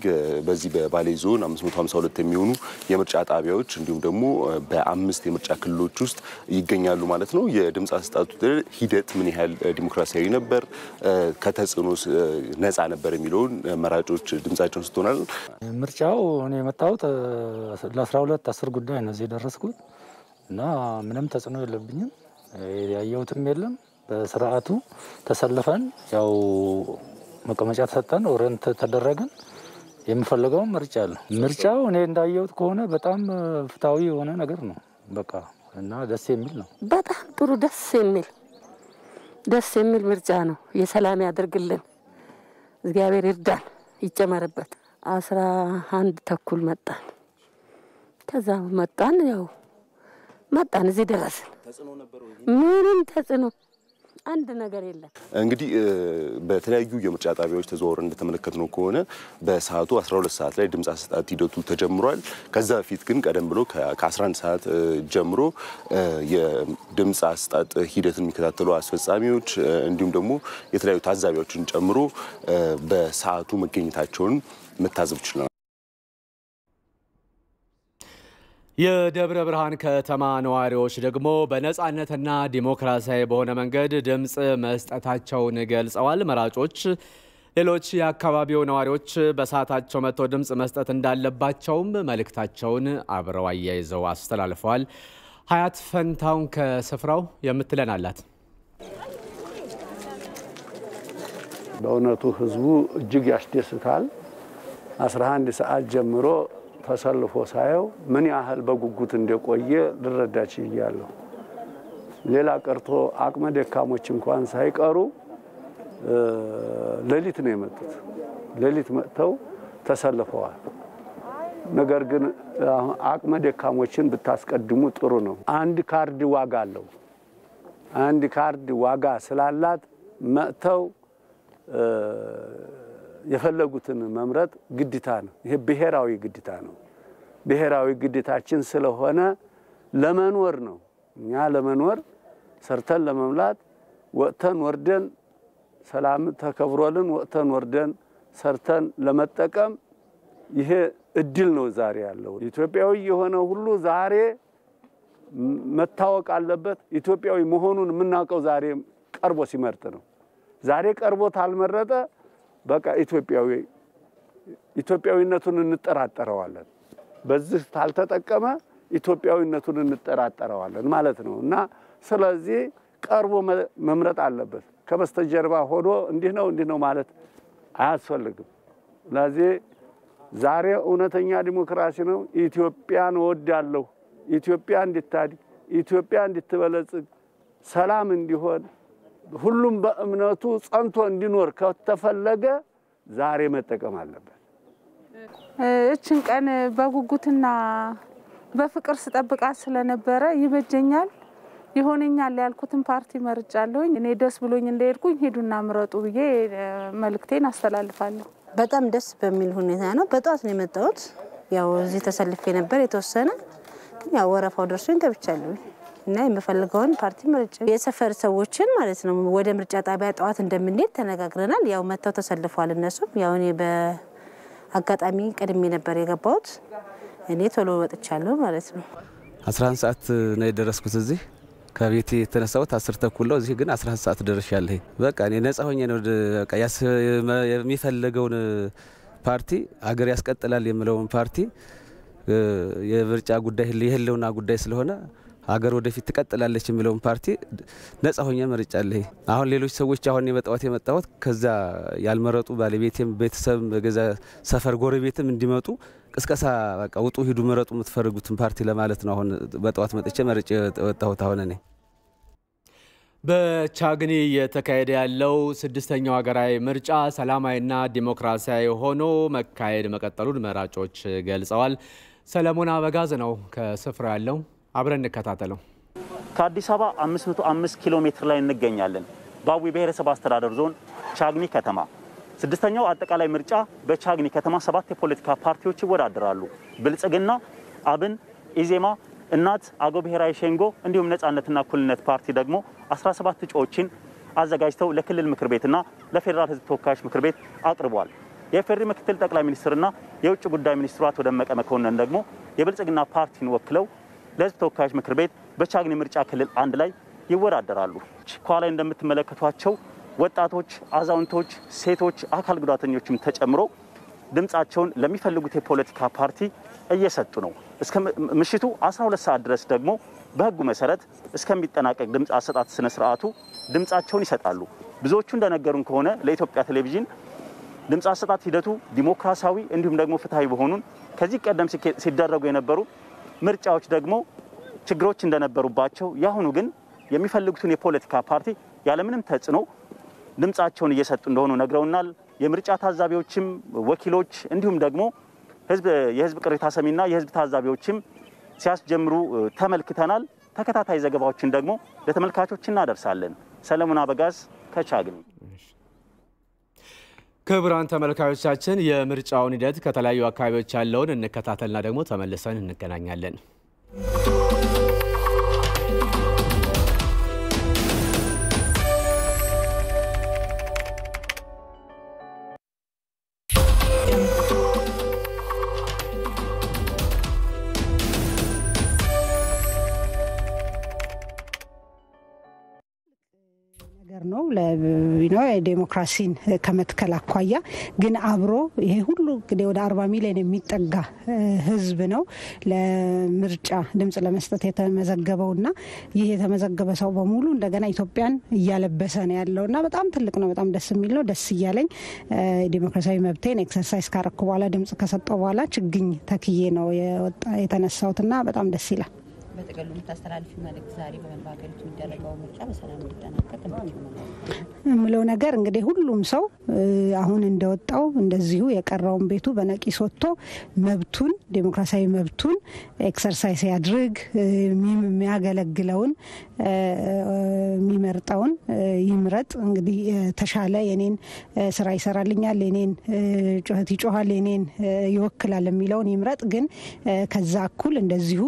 በዚህ በባሌ ዞን 552 የሚሆኑ የምርጫ ጣቢያዎች እንዲሁም ደግሞ በ5 የምርጫ ክልሎች ውስጥ ይገኛሉ ማለት ነው። የድምጽ አሰጣጡ ሂደት ምን ያህል ዲሞክራሲያዊ ነበር፣ ከተጽዕኖ ነፃ ነበር የሚለውን መራጮች ድምጻቸውን ስትሆናል። ምርጫው እኔ የመጣሁት ለ12 10 ጉዳይ ነው እዚህ ደረስኩት እና ምንም ተጽዕኖ የለብኝም። ያየሁትም የለም። በስርዓቱ ተሰልፈን ያው መቀመጫ ተሰጠን፣ ኦሬንት ተደረገን። የምፈልገው ምርጫው እኔ እንዳየሁት ከሆነ በጣም ፍትሃዊ የሆነ ነገር ነው በቃ እና ደስ የሚል ነው። በጣም ጥሩ ደስ የሚል ምርጫ ነው። የሰላም ያደርግልን፣ እግዚአብሔር ይርዳን፣ ይጨመርበት። 11 ተኩል መጣን። ከዛ መጣን እዚህ ደረስን። ምንም ተጽዕኖ አንድ ነገር የለም። እንግዲህ በተለያዩ የምርጫ ጣቢያዎች ተዘዋውረን እንደተመለከትነው ከሆነ በሰዓቱ 12 ሰዓት ላይ ድምጽ አሰጣጥ ሂደቱ ተጀምሯል። ከዛ በፊት ግን ቀደም ብሎ ከ11 ሰዓት ጀምሮ የድምጽ አሰጣጥ ሂደትን የሚከታተሉ አስፈጻሚዎች እንዲሁም ደግሞ የተለያዩ ታዛቢዎችን ጨምሮ በሰዓቱ መገኘታቸውን መታዘብ ችለናል። የደብረ ብርሃን ከተማ ነዋሪዎች ደግሞ በነጻነትና ዲሞክራሲያዊ በሆነ መንገድ ድምጽ መስጠታቸውን ገልጸዋል። መራጮች ሌሎች የአካባቢው ነዋሪዎች በሰዓታቸው መጥተው ድምጽ መስጠት እንዳለባቸውም መልእክታቸውን አብረው አያይዘው አስተላልፈዋል። ሀያት ፈንታውን ከስፍራው የምትለን አላት። በእውነቱ ህዝቡ እጅግ ያስደስታል። 11 ሰዓት ጀምሮ ተሰልፎ ሳየው ምን ያህል በጉጉት እንደቆየ ልረዳች ይያለሁ። ሌላ ቀርቶ አቅመ ደካሞች እንኳን ሳይቀሩ ሌሊት ነው የመጡት። ሌሊት መጥተው ተሰልፈዋል። ነገር ግን አቅመ ደካሞችን ብታስቀድሙ ጥሩ ነው። አንድ ካርድ ዋጋ አለው። አንድ ካርድ ዋጋ ስላላት መጥተው የፈለጉትን መምረጥ ግዴታ ነው። ይሄ ብሔራዊ ግዴታ ነው። ብሔራዊ ግዴታችን ስለሆነ ለመኖር ነው። እኛ ለመኖር ሰርተን ለመምላት ወጥተን ወርደን ሰላም ተከብሮልን ወጥተን ወርደን ሰርተን ለመጠቀም ይሄ እድል ነው ዛሬ ያለው። ኢትዮጵያዊ የሆነ ሁሉ ዛሬ መታወቅ አለበት። ኢትዮጵያዊ መሆኑን የምናውቀው ዛሬ ቀርቦ ሲመርጥ ነው። ዛሬ ቀርቦ ታልመረጠ በቃ ኢትዮጵያዊነቱን እንጠራጠረዋለን። በዚህ ታልተጠቀመ ኢትዮጵያዊነቱን እንጠራጠረዋለን ማለት ነው እና ስለዚህ ቀርቦ መምረጥ አለበት። ከበስተጀርባ ሆኖ እንዲህ ነው ማለት አያስፈልግም። ስለዚህ ዛሬ እውነተኛ ዲሞክራሲ ነው። ኢትዮጵያን ወዳለሁ፣ ኢትዮጵያ እንድታድግ፣ ኢትዮጵያ እንድትበለጽግ፣ ሰላም እንዲሆን ሁሉም በእምነቱ ጸንቶ እንዲኖር ከተፈለገ ዛሬ መጠቀም አለበት። እችን ቀን በጉጉትና በፍቅር ስጠብቃት ስለነበረ ይበጀኛል ይሆነኛል ያልኩትን ፓርቲ መርጫለሁኝ። እኔ ደስ ብሎኝ እንደሄድኩኝ ሄዱና ምረጡ ብዬ መልእክቴን አስተላልፋለሁ። በጣም ደስ በሚል ሁኔታ ነው። በጧት ነው የመጣሁት። ያው እዚህ ተሰልፌ ነበር የተወሰነ፣ ግን ያው ወረፋው ደርሶኝ ገብቻለሁ እና የምፈልገውን ፓርቲ መርጬ የሰፈር ሰዎችን ማለት ነው ወደ ምርጫ ጣቢያ ጧት እንደምንሄድ ተነጋግረናል። ያው መተው ተሰልፈዋል እነሱ። ያው እኔ በአጋጣሚ ቀድሜ ነበር የገባሁት። እኔ ቶሎ ወጥቻለሁ ማለት ነው 11 ሰዓት ነው የደረስኩት እዚህ ከቤቴ የተነሳሁት 10 ተኩል ነው እዚህ ግን 11 ሰዓት ደርሻለሁ በቃ እኔ ነፃ ሆኜ ነው በቃ የሚፈልገውን ፓርቲ አገር ያስቀጥላል የሚለውን ፓርቲ የምርጫ ጉዳይ የህልውና ጉዳይ ስለሆነ አገር ወደፊት ተቀጥላለች የሚለውን ፓርቲ ነፃ ሆኜ መርጫለሁ አሁን ሌሎች ሰዎች አሁን የመጣሁት ከዛ ያልመረጡ ባለቤቴም ቤተሰብ በገዛ ሰፈር ጎረቤትም እንዲመጡ ቅስቀሳ በቃ ውጡ ሂዱ መረጡ የምትፈልጉትን ፓርቲ ለማለት ነው አሁን በጠዋት መጥቼ መርጬ ወጣሁት አሁን እኔ በቻግኒ የተካሄደ ያለው 6ኛው ሀገራዊ ምርጫ ሰላማዊና ዲሞክራሲያዊ ሆኖ መካሄድ መቀጠሉን መራጮች ገልጸዋል ሰለሞን አበጋዝ ነው ከስፍራው ያለው አብረን እንከታተለው ከአዲስ አበባ 505 ኪሎ ሜትር ላይ እንገኛለን በአዊ ብሔረሰብ አስተዳደር ዞን ቻግኒ ከተማ 6ኛው አጠቃላይ ምርጫ በቻግኒ ከተማ 7 የፖለቲካ ፓርቲዎች ይወዳደራሉ ብልጽግና አብን ኢዜማ እናት አገው ብሔራዊ ሸንጎ እንዲሁም ነጻነትና እኩልነት ፓርቲ ደግሞ 17 እጩዎችን አዘጋጅተው ለክልል ምክር ቤትና ለፌደራል ህዝብ ተወካዮች ምክር ቤት አቅርበዋል የፌደራል ምክትል ጠቅላይ ሚኒስትርና የውጭ ጉዳይ ሚኒስትሩ አቶ ደመቀ መኮንን ደግሞ የብልጽግና ፓርቲን ወክለው ለህዝብ ተወካዮች ምክር ቤት በቻግኒ ምርጫ ክልል 1 ላይ ይወዳደራሉ ኳላ እንደምትመለከቷቸው ወጣቶች አዛውንቶች ሴቶች አካል ጉዳተኞችም ተጨምሮ ድምጻቸውን ለሚፈልጉት የፖለቲካ ፓርቲ እየሰጡ ነው እስከ ምሽቱ 12 ሰዓት ድረስ ደግሞ በህጉ መሰረት እስከሚጠናቀቅ ድምጽ አሰጣጥ ስነ ስርዓቱ ድምጻቸውን ይሰጣሉ ብዙዎቹ እንደነገሩን ከሆነ ለኢትዮጵያ ቴሌቪዥን ድምጽ አሰጣጥ ሂደቱ ዲሞክራሲያዊ እንዲሁም ደግሞ ፍትሃዊ በሆኑን ከዚህ ቀደም ሲደረጉ የነበሩ ምርጫዎች ደግሞ ችግሮች እንደነበሩባቸው ያሁኑ ግን የሚፈልጉትን የፖለቲካ ፓርቲ ያለምንም ተጽዕኖ ድምጻቸውን እየሰጡ እንደሆኑ ነግረውናል የምርጫ ታዛቢዎችም ወኪሎች እንዲሁም ደግሞ የህዝብ ቅሬታ ሰሚና የህዝብ ታዛቢዎችም ሲያስጀምሩ ተመልክተናል ተከታታይ ዘገባዎችን ደግሞ ለተመልካቾች እናደርሳለን ሰለሞን አበጋዝ ከቻግኒ ክቡራን ተመልካቾቻችን የምርጫውን ሂደት ከተለያዩ አካባቢዎች ያለውን እንከታተልና ደግሞ ተመልሰን እንገናኛለን ነው ለዲሞክራሲን ከመትከል አኳያ ግን አብሮ ይሄ ሁሉ እንግዲህ ወደ 40 ሚሊዮን የሚጠጋ ህዝብ ነው ለምርጫ ድምጽ ለመስጠት የተመዘገበውና ይሄ የተመዘገበ ሰው በሙሉ እንደገና ኢትዮጵያን እያለበሰ ነው ያለውና በጣም ትልቅ ነው በጣም ደስ የሚል ነው ደስ ይያለኝ ዲሞክራሲያዊ መብቴን ኤክሰርሳይዝ ካረኩ በኋላ ድምጽ ከሰጠው በኋላ ችግኝ ተክዬ ነው የተነሳውትና በጣም ደስ ይላል በተገሉ ተስተላልፍ መልእክት ዛሬ በመንባገሪቱ የሚደረገው ምርጫ በሰላም እንዲጠናቀቅ ምለው ነገር እንግዲህ ሁሉም ሰው አሁን እንደወጣው እንደዚሁ የቀረውን ቤቱ በነቂስ ወጥቶ መብቱን ዲሞክራሲያዊ መብቱን ኤክሰርሳይዝ ያድርግ የሚያገለግለውን የሚመርጠውን ይምረጥ እንግዲህ ተሻለ የኔን ስራ ይሰራልኛል የኔን ጩኸት ይጮሃል የኔን ይወክላል የሚለውን ይምረጥ ግን ከዛ እኩል እንደዚሁ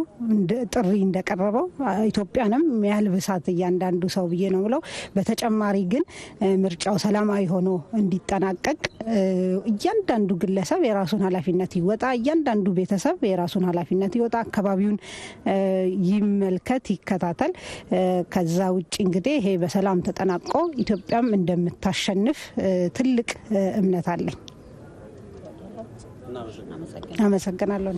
ጥሪ እንደቀረበው ኢትዮጵያንም ያልብሳት እያንዳንዱ ሰው ብዬ ነው ብለው በተጨማሪ ግን ምርጫው ሰላማዊ ሆኖ እንዲጠናቀቅ እያንዳንዱ ግለሰብ የራሱን ኃላፊነት ይወጣ እያንዳንዱ ቤተሰብ የራሱን ኃላፊነት ይወጣ አካባቢውን ይመልከት ይከታተል ከዛ ውጪ እንግዲህ ይሄ በሰላም ተጠናቆ ኢትዮጵያም እንደምታሸንፍ ትልቅ እምነት አለኝ አመሰግናለሁ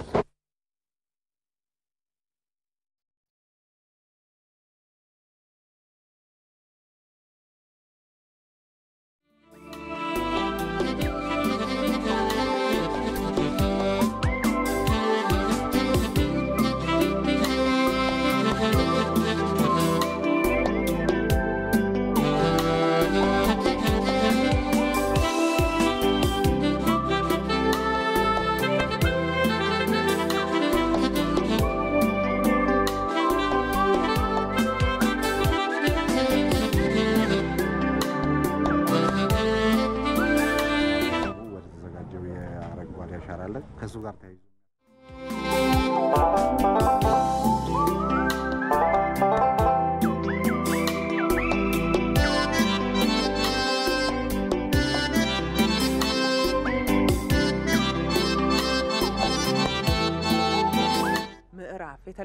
ከሱ ጋር ተያይዞ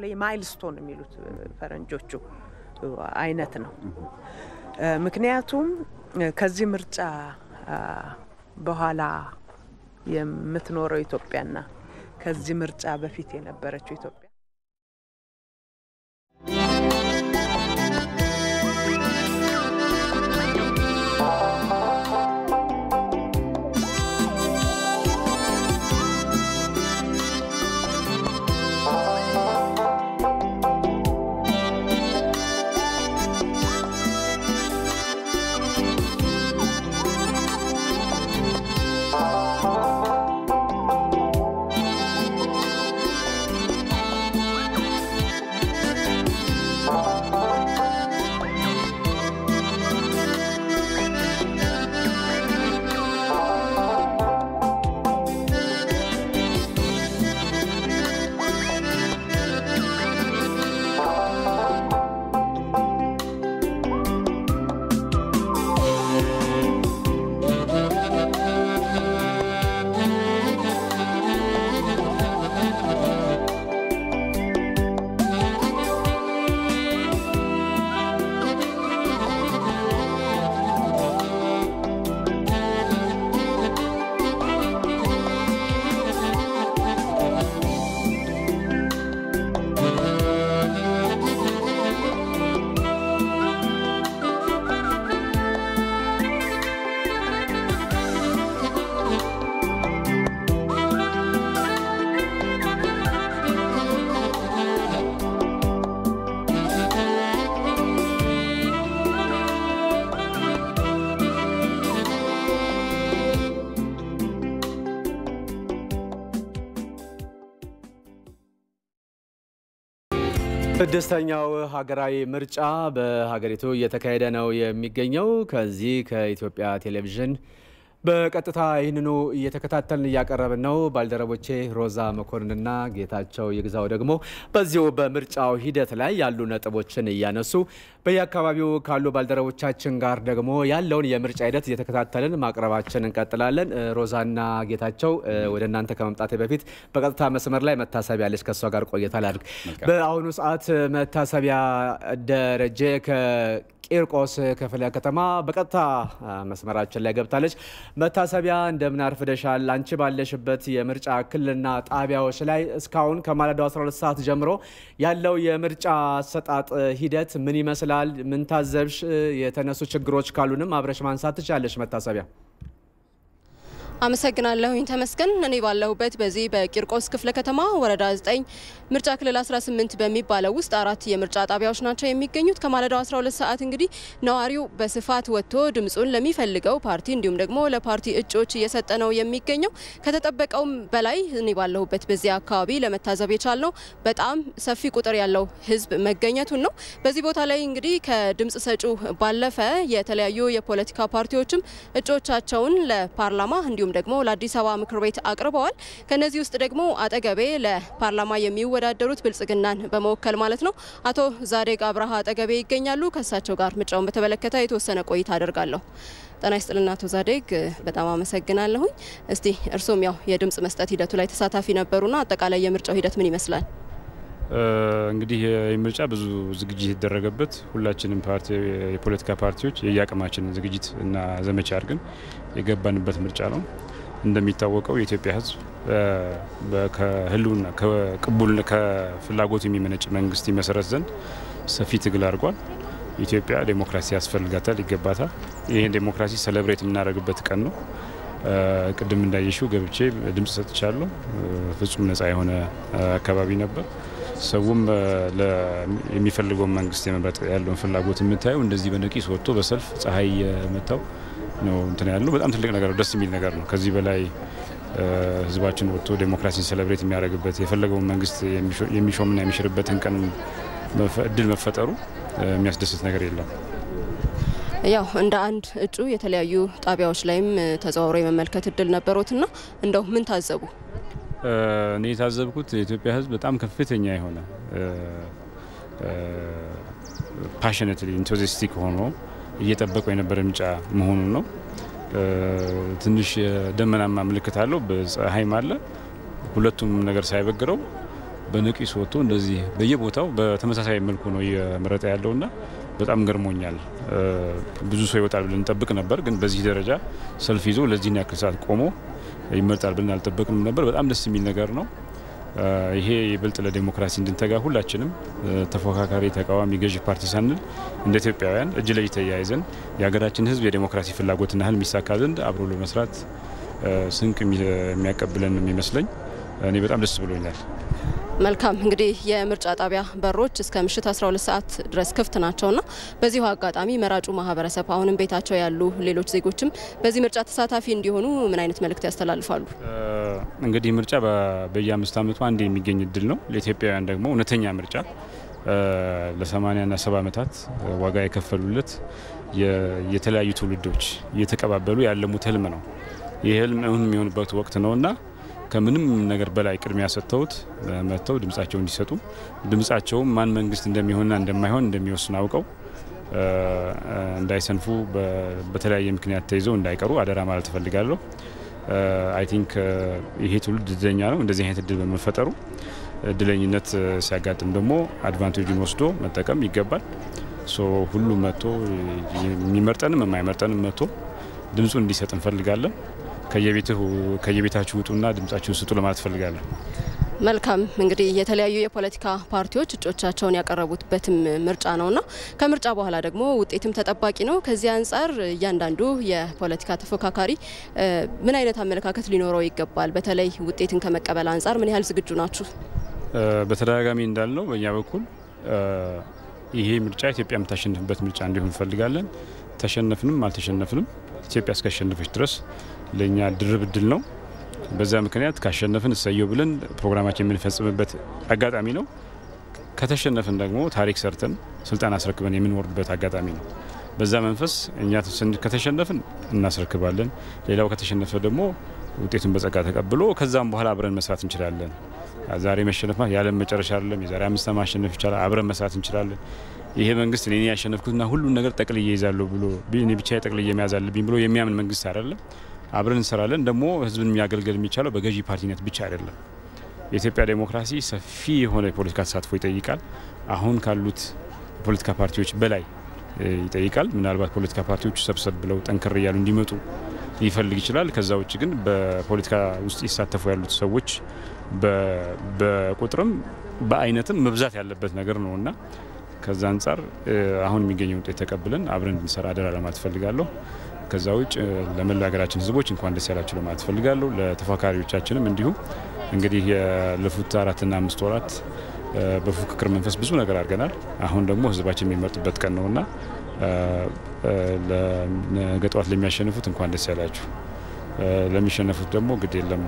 በተለይ ማይልስቶን የሚሉት ፈረንጆቹ አይነት ነው። ምክንያቱም ከዚህ ምርጫ በኋላ የምትኖረው ኢትዮጵያና ከዚህ ምርጫ በፊት የነበረችው ኢትዮጵያ ስድስተኛው ሀገራዊ ምርጫ በሀገሪቱ እየተካሄደ ነው የሚገኘው። ከዚህ ከኢትዮጵያ ቴሌቪዥን በቀጥታ ይህንኑ እየተከታተልን እያቀረብን ነው። ባልደረቦቼ ሮዛ መኮንንና ጌታቸው ይግዛው ደግሞ በዚሁ በምርጫው ሂደት ላይ ያሉ ነጥቦችን እያነሱ በየአካባቢው ካሉ ባልደረቦቻችን ጋር ደግሞ ያለውን የምርጫ ሂደት እየተከታተልን ማቅረባችን እንቀጥላለን። ሮዛና ጌታቸው ወደ እናንተ ከመምጣቴ በፊት በቀጥታ መስመር ላይ መታሰቢያ አለች፣ ከሷ ጋር ቆይታ ላድርግ። በአሁኑ ሰዓት መታሰቢያ ደረጀ ቂርቆስ ክፍለ ከተማ በቀጥታ መስመራችን ላይ ገብታለች። መታሰቢያ እንደምን አርፍደሻል? አንቺ ባለሽበት የምርጫ ክልልና ጣቢያዎች ላይ እስካሁን ከማለዳው 12 ሰዓት ጀምሮ ያለው የምርጫ አሰጣጥ ሂደት ምን ይመስላል? ምን ታዘብሽ? የተነሱ ችግሮች ካሉንም አብረሽ ማንሳት ትችላለሽ። መታሰቢያ አመሰግናለሁ ተመስገን። እኔ ባለሁበት በዚህ በቂርቆስ ክፍለ ከተማ ወረዳ 9 ምርጫ ክልል 18 በሚባለው ውስጥ 4 የምርጫ ጣቢያዎች ናቸው የሚገኙት። ከማለዳው 12 ሰዓት እንግዲህ ነዋሪው በስፋት ወጥቶ ድምጹን ለሚፈልገው ፓርቲ እንዲሁም ደግሞ ለፓርቲ እጩዎች እየሰጠ ነው የሚገኘው። ከተጠበቀውም በላይ እኔ ባለሁበት በዚህ አካባቢ ለመታዘብ የቻልነው በጣም ሰፊ ቁጥር ያለው ህዝብ መገኘቱን ነው። በዚህ ቦታ ላይ እንግዲህ ከድምጽ ሰጪው ባለፈ የተለያዩ የፖለቲካ ፓርቲዎችም እጩዎቻቸውን ለፓርላማ እንዲሁም ደግሞ ለአዲስ አበባ ምክር ቤት አቅርበዋል። ከነዚህ ውስጥ ደግሞ አጠገቤ ለፓርላማ የሚወዳደሩት ብልጽግናን በመወከል ማለት ነው አቶ ዛዴግ አብርሃ አጠገቤ ይገኛሉ። ከሳቸው ጋር ምርጫውን በተመለከተ የተወሰነ ቆይታ አደርጋለሁ። ጤና ይስጥልና አቶ ዛዴግ፣ በጣም አመሰግናለሁኝ። እስቲ እርሶም ያው የድምጽ መስጠት ሂደቱ ላይ ተሳታፊ ነበሩና አጠቃላይ የምርጫው ሂደት ምን ይመስላል? እንግዲህ የምርጫ ብዙ ዝግጅት የተደረገበት ሁላችንም የፖለቲካ ፓርቲዎች የያቀማችንን ዝግጅት እና ዘመቻ አድርገን የገባንበት ምርጫ ነው። እንደሚታወቀው የኢትዮጵያ ሕዝብ ከህልውና ከፍላጎቱ የሚመነጭ መንግስት ይመሰረት ዘንድ ሰፊ ትግል አድርጓል። ኢትዮጵያ ዴሞክራሲ ያስፈልጋታል፣ ይገባታል። ይህን ዴሞክራሲ ሴሌብሬት የምናደርግበት ቀን ነው። ቅድም እንዳየሽው ገብቼ ድምጽ ሰጥቻለሁ። ፍጹም ነጻ የሆነ አካባቢ ነበር። ሰውም የሚፈልገውን መንግስት የመምረጥ ያለውን ፍላጎት የምታየው እንደዚህ በነቂስ ወጥቶ በሰልፍ ፀሐይ የመታው ነው እንትን ያለው በጣም ትልቅ ነገር ነው። ደስ የሚል ነገር ነው። ከዚህ በላይ ህዝባችን ወጥቶ ዴሞክራሲን ሴሌብሬት የሚያደርግበት የፈለገውን መንግስት የሚሾምና የሚሽርበትን ቀን እድል መፈጠሩ የሚያስደስት ነገር የለም። ያው እንደ አንድ እጩ የተለያዩ ጣቢያዎች ላይም ተዘዋውሮ የመመልከት እድል ነበሩትና እንደው ምን ታዘቡ? እኔ የታዘብኩት የኢትዮጵያ ህዝብ በጣም ከፍተኛ የሆነ ፓሽኔትሊ ኢንቱዚያስቲክ ሆኖ እየጠበቀው የነበረ ምርጫ መሆኑን ነው። ትንሽ ደመናማ ምልክት አለው፣ በፀሐይም አለ። ሁለቱም ነገር ሳይበግረው በነቂስ ወጥቶ እንደዚህ በየቦታው በተመሳሳይ መልኩ ነው እየመረጠ ያለውና በጣም ገርሞኛል። ብዙ ሰው ይወጣል ብለን እንጠብቅ ነበር፣ ግን በዚህ ደረጃ ሰልፍ ይዞ ለዚህ ያክል ሰዓት ቆሞ ይመርጣል ብለን አልጠበቅንም ነበር። በጣም ደስ የሚል ነገር ነው። ይሄ ይበልጥ ለዲሞክራሲ እንድንተጋ ሁላችንም ተፎካካሪ፣ ተቃዋሚ፣ ገዢ ፓርቲ ሳንል እንደ ኢትዮጵያውያን እጅ ለእጅ ተያይዘን የሀገራችን ሕዝብ የዲሞክራሲ ፍላጎትና ህልም ይሳካ ዘንድ አብሮ ለመስራት ስንቅ የሚያቀብለን የሚመስለኝ እኔ በጣም ደስ ብሎኛል። መልካም እንግዲህ የምርጫ ጣቢያ በሮች እስከ ምሽት 12 ሰዓት ድረስ ክፍት ናቸውና በዚሁ አጋጣሚ መራጩ ማህበረሰብ አሁንም ቤታቸው ያሉ ሌሎች ዜጎችም በዚህ ምርጫ ተሳታፊ እንዲሆኑ ምን አይነት መልእክት ያስተላልፋሉ? እንግዲህ ምርጫ በየ5 ዓመቱ አንድ የሚገኝ እድል ነው። ለኢትዮጵያውያን ደግሞ እውነተኛ ምርጫ ለ80 እና 70 ዓመታት ዋጋ የከፈሉለት የተለያዩ ትውልዶች እየተቀባበሉ ያለሙት ህልም ነው። ይህ ህልም እውን የሚሆንበት ወቅት ነውና ከምንም ነገር በላይ ቅድሚያ ሰጥተውት መጥተው ድምጻቸው እንዲሰጡ ድምጻቸው ማን መንግስት እንደሚሆንና እንደማይሆን እንደሚወስን አውቀው እንዳይሰንፉ በተለያየ ምክንያት ተይዘው እንዳይቀሩ አደራ ማለት እፈልጋለሁ። አይ ቲንክ ይሄ ትውልድ እድለኛ ነው እንደዚህ አይነት እድል በመፈጠሩ። እድለኝነት ሲያጋጥም ደግሞ አድቫንቴጁን ወስዶ መጠቀም ይገባል። ሁሉም መጥቶ የሚመርጠንም የማይመርጠንም መጥቶ ድምጹን እንዲሰጥ እንፈልጋለን። ከየቤታችሁ ውጡና ድምጻችሁን ስጡ ለማለት ፈልጋለሁ። መልካም እንግዲህ የተለያዩ የፖለቲካ ፓርቲዎች እጩዎቻቸውን ያቀረቡበትም ምርጫ ነውና ከምርጫ በኋላ ደግሞ ውጤትም ተጠባቂ ነው። ከዚህ አንጻር እያንዳንዱ የፖለቲካ ተፎካካሪ ምን አይነት አመለካከት ሊኖረው ይገባል? በተለይ ውጤትን ከመቀበል አንጻር ምን ያህል ዝግጁ ናችሁ? በተደጋጋሚ እንዳልነው በእኛ በኩል ይሄ ምርጫ ኢትዮጵያ የምታሸንፍበት ምርጫ እንዲሆን እንፈልጋለን። ተሸነፍንም አልተሸነፍንም ኢትዮጵያ እስካሸነፈች ድረስ ለኛ ድርብ እድል ነው። በዛ ምክንያት ካሸነፍን እሰየው ብለን ፕሮግራማችን የምንፈጽምበት አጋጣሚ ነው። ከተሸነፍን ደግሞ ታሪክ ሰርተን ስልጣን አስረክበን የምንወርድበት አጋጣሚ ነው። በዛ መንፈስ እኛ ከተሸነፍን እናስረክባለን። ሌላው ከተሸነፈ ደግሞ ውጤቱን በጸጋ ተቀብሎ ከዛም በኋላ አብረን መስራት እንችላለን። ዛሬ መሸነፍ ያለም መጨረሻ አይደለም። የዛሬ 5 ዓመት ማሸነፍ ይቻላል። አብረን መስራት እንችላለን። ይሄ መንግስት እኔ ያሸነፍኩትና ሁሉን ነገር ጠቅልዬ ይዛለሁ ብሎ እኔ ብቻ ጠቅልዬ መያዝ አለብኝ ብሎ የሚያምን መንግስት አይደለም። አብረን እንሰራለን። ደግሞ ህዝብን የሚያገልግል የሚቻለው በገዢ ፓርቲነት ብቻ አይደለም። የኢትዮጵያ ዴሞክራሲ ሰፊ የሆነ የፖለቲካ ተሳትፎ ይጠይቃል። አሁን ካሉት የፖለቲካ ፓርቲዎች በላይ ይጠይቃል። ምናልባት ፖለቲካ ፓርቲዎቹ ሰብሰብ ብለው ጠንከር እያሉ እንዲመጡ ሊፈልግ ይችላል። ከዛ ውጭ ግን በፖለቲካ ውስጥ ይሳተፉ ያሉት ሰዎች በቁጥርም በአይነትም መብዛት ያለበት ነገር ነውና ከዛ አንጻር አሁን የሚገኘው ውጤት ተቀብለን አብረን እንሰራ አደራ ለማለት ፈልጋለሁ። ከዛ ውጭ ለመላው ሀገራችን ህዝቦች እንኳን ደስ ያላችሁ ለማለት ፈልጋለሁ። ለተፎካካሪዎቻችንም እንዲሁ እንግዲህ ያለፉት 4 እና 5 ወራት በፉክክር መንፈስ ብዙ ነገር አድርገናል። አሁን ደግሞ ህዝባችን የሚመርጥበት ቀን ነውና ነገ ጠዋት ለሚያሸንፉት እንኳን ደስ ያላችሁ፣ ለሚሸነፉት ደግሞ ግድ የለም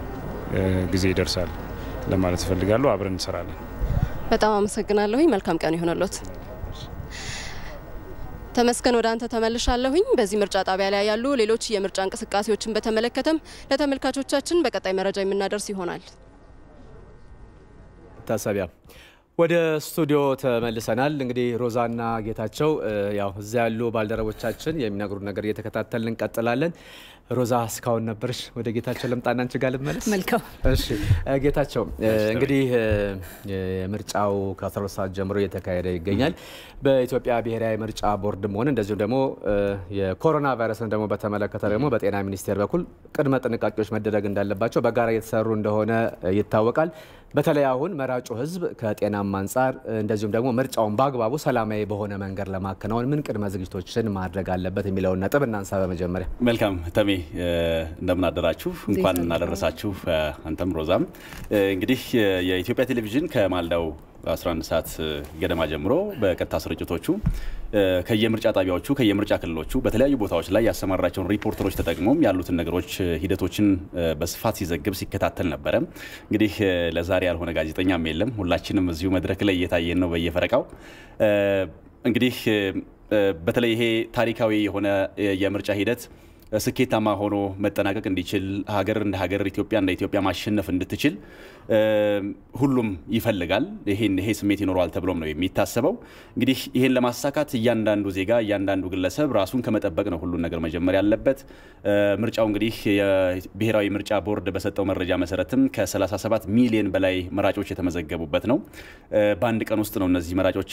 ጊዜ ይደርሳል ለማለት ፈልጋለሁ። አብረን እንሰራለን። በጣም አመሰግናለሁኝ። መልካም ቀን ይሁንልዎት። ተመስገን ወደ አንተ ተመልሻለሁኝ። በዚህ ምርጫ ጣቢያ ላይ ያሉ ሌሎች የምርጫ እንቅስቃሴዎችን በተመለከተም ለተመልካቾቻችን በቀጣይ መረጃ የምናደርስ ይሆናል። ታሰቢያ ወደ ስቱዲዮ ተመልሰናል። እንግዲህ ሮዛና ጌታቸው ያው እዚያ ያሉ ባልደረቦቻችን የሚነግሩን ነገር እየተከታተልን እንቀጥላለን። ሮዛ እስካሁን ነበርሽ፣ ወደ ጌታቸው ለምጣና አንቺ ጋር ልመለስ። መልካም እሺ ጌታቸው፣ እንግዲህ ምርጫው ከ12 ሰዓት ጀምሮ እየተካሄደ ይገኛል። በኢትዮጵያ ብሔራዊ ምርጫ ቦርድም ሆነ እንደዚሁ ደግሞ የኮሮና ቫይረስን ደግሞ በተመለከተ ደግሞ በጤና ሚኒስቴር በኩል ቅድመ ጥንቃቄዎች መደረግ እንዳለባቸው በጋራ እየተሰሩ እንደሆነ ይታወቃል። በተለይ አሁን መራጩ ሕዝብ ከጤናማ አንጻር እንደዚሁም ደግሞ ምርጫውን በአግባቡ ሰላማዊ በሆነ መንገድ ለማከናወን ምን ቅድመ ዝግጅቶችን ማድረግ አለበት የሚለውን ነጥብ እናንሳ። በመጀመሪያ መልካም ተሜ፣ እንደምን አደራችሁ? እንኳን እናደረሳችሁ። አንተም ሮዛም እንግዲህ የኢትዮጵያ ቴሌቪዥን ከማልዳው 11 ሰዓት ገደማ ጀምሮ በቀጥታ ስርጭቶቹ ከየምርጫ ጣቢያዎቹ ከየምርጫ ክልሎቹ በተለያዩ ቦታዎች ላይ ያሰማራቸውን ሪፖርተሮች ተጠቅሞም ያሉትን ነገሮች ሂደቶችን በስፋት ሲዘግብ ሲከታተል ነበረ። እንግዲህ ለዛሬ ያልሆነ ጋዜጠኛም የለም። ሁላችንም እዚሁ መድረክ ላይ እየታየን ነው በየፈረቃው። እንግዲህ በተለይ ይሄ ታሪካዊ የሆነ የምርጫ ሂደት ስኬታማ ሆኖ መጠናቀቅ እንዲችል ሀገር እንደ ሀገር ኢትዮጵያ እንደ ኢትዮጵያ ማሸነፍ እንድትችል ሁሉም ይፈልጋል። ይሄ ስሜት ይኖረዋል ተብሎም ነው የሚታሰበው። እንግዲህ ይሄን ለማሳካት እያንዳንዱ ዜጋ እያንዳንዱ ግለሰብ ራሱን ከመጠበቅ ነው ሁሉን ነገር መጀመር ያለበት። ምርጫው እንግዲህ የብሔራዊ ምርጫ ቦርድ በሰጠው መረጃ መሰረትም ከ37 ሚሊዮን በላይ መራጮች የተመዘገቡበት ነው። በአንድ ቀን ውስጥ ነው እነዚህ መራጮች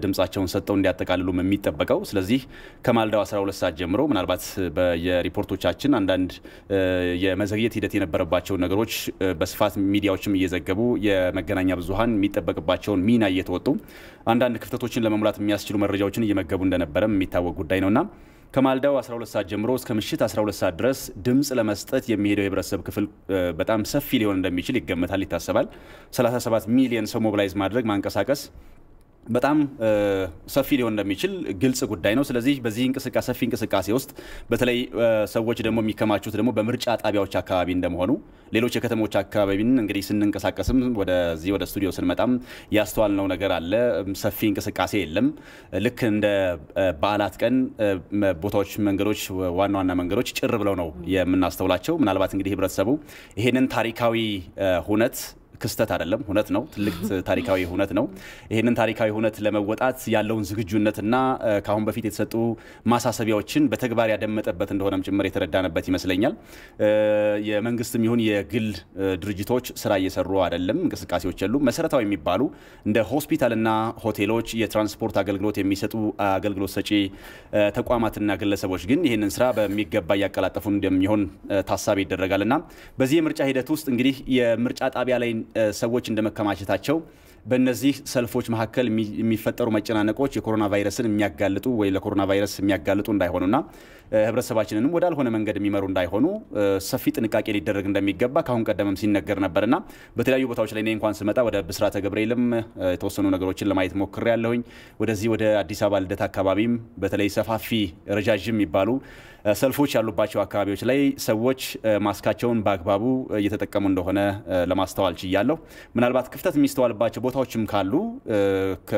ድምጻቸውን ሰጥተው እንዲያጠቃልሉም የሚጠበቀው። ስለዚህ ከማልዳው 12 ሰዓት ጀምሮ ምናልባት በየሪፖርቶቻችን አንዳንድ የመዘግየት ሂደት የነበረባቸው ነገሮች በስፋት ሚዲያዎችም እየዘገቡ የመገናኛ ብዙሃን የሚጠበቅባቸውን ሚና እየተወጡ አንዳንድ ክፍተቶችን ለመሙላት የሚያስችሉ መረጃዎችን እየመገቡ እንደነበረም የሚታወቅ ጉዳይ ነውና ከማልዳው 12 ሰዓት ጀምሮ እስከ ምሽት 12 ሰዓት ድረስ ድምጽ ለመስጠት የሚሄደው የህብረተሰብ ክፍል በጣም ሰፊ ሊሆን እንደሚችል ይገመታል፣ ይታሰባል። 37 ሚሊዮን ሰው ሞቢላይዝ ማድረግ ማንቀሳቀስ በጣም ሰፊ ሊሆን እንደሚችል ግልጽ ጉዳይ ነው። ስለዚህ በዚህ ሰፊ እንቅስቃሴ ውስጥ በተለይ ሰዎች ደግሞ የሚከማቹት ደግሞ በምርጫ ጣቢያዎች አካባቢ እንደመሆኑ ሌሎች የከተሞች አካባቢን እንግዲህ ስንንቀሳቀስም ወደ ስቱዲዮ ስንመጣም ያስተዋልነው ነገር አለ። ሰፊ እንቅስቃሴ የለም። ልክ እንደ በዓላት ቀን ቦታዎች፣ መንገዶች፣ ዋና መንገዶች ጭር ብለው ነው የምናስተውላቸው። ምናልባት እንግዲህ ህብረተሰቡ ይሄንን ታሪካዊ ሁነት ክስተት አይደለም ሁነት ነው፣ ትልቅ ታሪካዊ ሁነት ነው። ይሄንን ታሪካዊ ሁነት ለመወጣት ያለውን ዝግጁነትና ካሁን በፊት የተሰጡ ማሳሰቢያዎችን በተግባር ያደመጠበት እንደሆነም ጭምር የተረዳነበት ይመስለኛል። የመንግስትም ይሁን የግል ድርጅቶች ስራ እየሰሩ አይደለም፣ እንቅስቃሴዎች የሉም። መሰረታዊ የሚባሉ እንደ ሆስፒታልና ሆቴሎች፣ የትራንስፖርት አገልግሎት የሚሰጡ አገልግሎት ሰጪ ተቋማትና ግለሰቦች ግን ይሄንን ስራ በሚገባ እያቀላጠፉ እንደሚሆን ታሳቢ ይደረጋልና በዚህ የምርጫ ሂደት ውስጥ እንግዲህ የምርጫ ጣቢያ ላይ ሰዎች እንደመከማቸታቸው በእነዚህ ሰልፎች መካከል የሚፈጠሩ መጨናነቆች የኮሮና ቫይረስን የሚያጋልጡ ወይ ለኮሮና ቫይረስ የሚያጋልጡ እንዳይሆኑና ህብረተሰባችንንም ወዳልሆነ መንገድ የሚመሩ እንዳይሆኑ ሰፊ ጥንቃቄ ሊደረግ እንደሚገባ ካሁን ቀደምም ሲነገር ነበርና በተለያዩ ቦታዎች ላይ እንኳን ስመጣ ወደ ብስራተ ገብርኤልም የተወሰኑ ነገሮችን ለማየት ሞክሬያለሁኝ። ወደዚህ ወደ አዲስ አበባ ልደታ አካባቢም በተለይ ሰፋፊ ረጃጅም የሚባሉ ሰልፎች ያሉባቸው አካባቢዎች ላይ ሰዎች ማስካቸውን በአግባቡ እየተጠቀሙ እንደሆነ ለማስተዋል ችያለሁ። ምናልባት ክፍተት የሚስተዋልባቸው ቦታዎችም ካሉ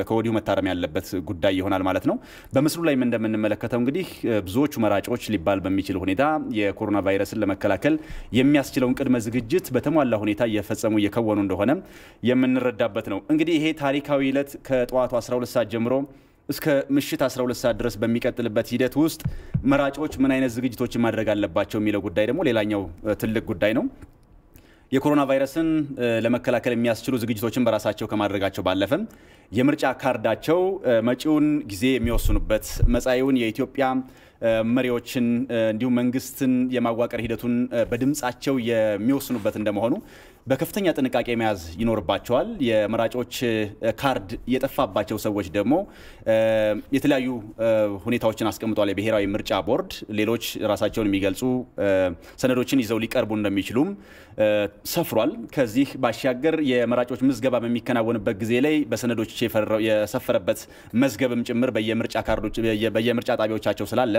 ከወዲሁ መታረም ያለበት ጉዳይ ይሆናል ማለት ነው። በምስሉ ላይ እንደምንመለከተው እንግዲህ ብዙዎቹ መራጮች ሊባል በሚችል ሁኔታ የኮሮና ቫይረስን ለመከላከል የሚያስችለውን ቅድመ ዝግጅት በተሟላ ሁኔታ እየፈጸሙ እየከወኑ እንደሆነ የምንረዳበት ነው። እንግዲህ ይሄ ታሪካዊ ዕለት ከጠዋቱ 12 ሰዓት ጀምሮ እስከ ምሽት 12 ሰዓት ድረስ በሚቀጥልበት ሂደት ውስጥ መራጮች ምን አይነት ዝግጅቶችን ማድረግ አለባቸው የሚለው ጉዳይ ደግሞ ሌላኛው ትልቅ ጉዳይ ነው። የኮሮና ቫይረስን ለመከላከል የሚያስችሉ ዝግጅቶችን በራሳቸው ከማድረጋቸው ባለፈም የምርጫ ካርዳቸው መጪውን ጊዜ የሚወስኑበት መጻኢውን የኢትዮጵያ መሪዎችን እንዲሁም መንግስትን የማዋቀር ሂደቱን በድምጻቸው የሚወስኑበት እንደመሆኑ በከፍተኛ ጥንቃቄ መያዝ ይኖርባቸዋል። የመራጮች ካርድ የጠፋባቸው ሰዎች ደግሞ የተለያዩ ሁኔታዎችን አስቀምጧል የብሔራዊ ምርጫ ቦርድ። ሌሎች ራሳቸውን የሚገልጹ ሰነዶችን ይዘው ሊቀርቡ እንደሚችሉም ሰፍሯል። ከዚህ ባሻገር የመራጮች ምዝገባ በሚከናወንበት ጊዜ ላይ በሰነዶች የሰፈረበት መዝገብም ጭምር በየምርጫ ጣቢያዎቻቸው ስላለ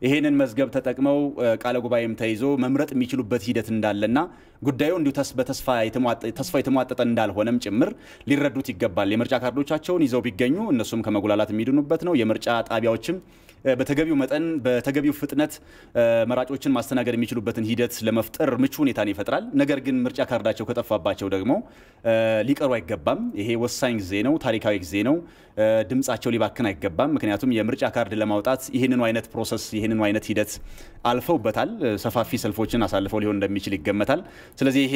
ይሄንን መዝገብ ተጠቅመው ቃለ ጉባኤም ተይዞ መምረጥ የሚችሉበት ሂደት እንዳለና ጉዳዩ እንዲሁ ተስፋ የተሟጠጠ እንዳልሆነም ጭምር ሊረዱት ይገባል። የምርጫ ካርዶቻቸውን ይዘው ቢገኙ እነሱም ከመጉላላት የሚድኑበት ነው። የምርጫ ጣቢያዎችም በተገቢው መጠን በተገቢው ፍጥነት መራጮችን ማስተናገድ የሚችሉበትን ሂደት ለመፍጠር ምቹ ሁኔታን ይፈጥራል። ነገር ግን ምርጫ ካርዳቸው ከጠፋባቸው ደግሞ ሊቀሩ አይገባም። ይሄ ወሳኝ ጊዜ ነው፣ ታሪካዊ ጊዜ ነው። ድምጻቸው ሊባክን አይገባም። ምክንያቱም የምርጫ ካርድ ለማውጣት ይህንኑ አይነት ፕሮሰስ ይህንኑ አይነት ሂደት አልፈውበታል። ሰፋፊ ሰልፎችን አሳልፈው ሊሆን እንደሚችል ይገመታል። ስለዚህ ይሄ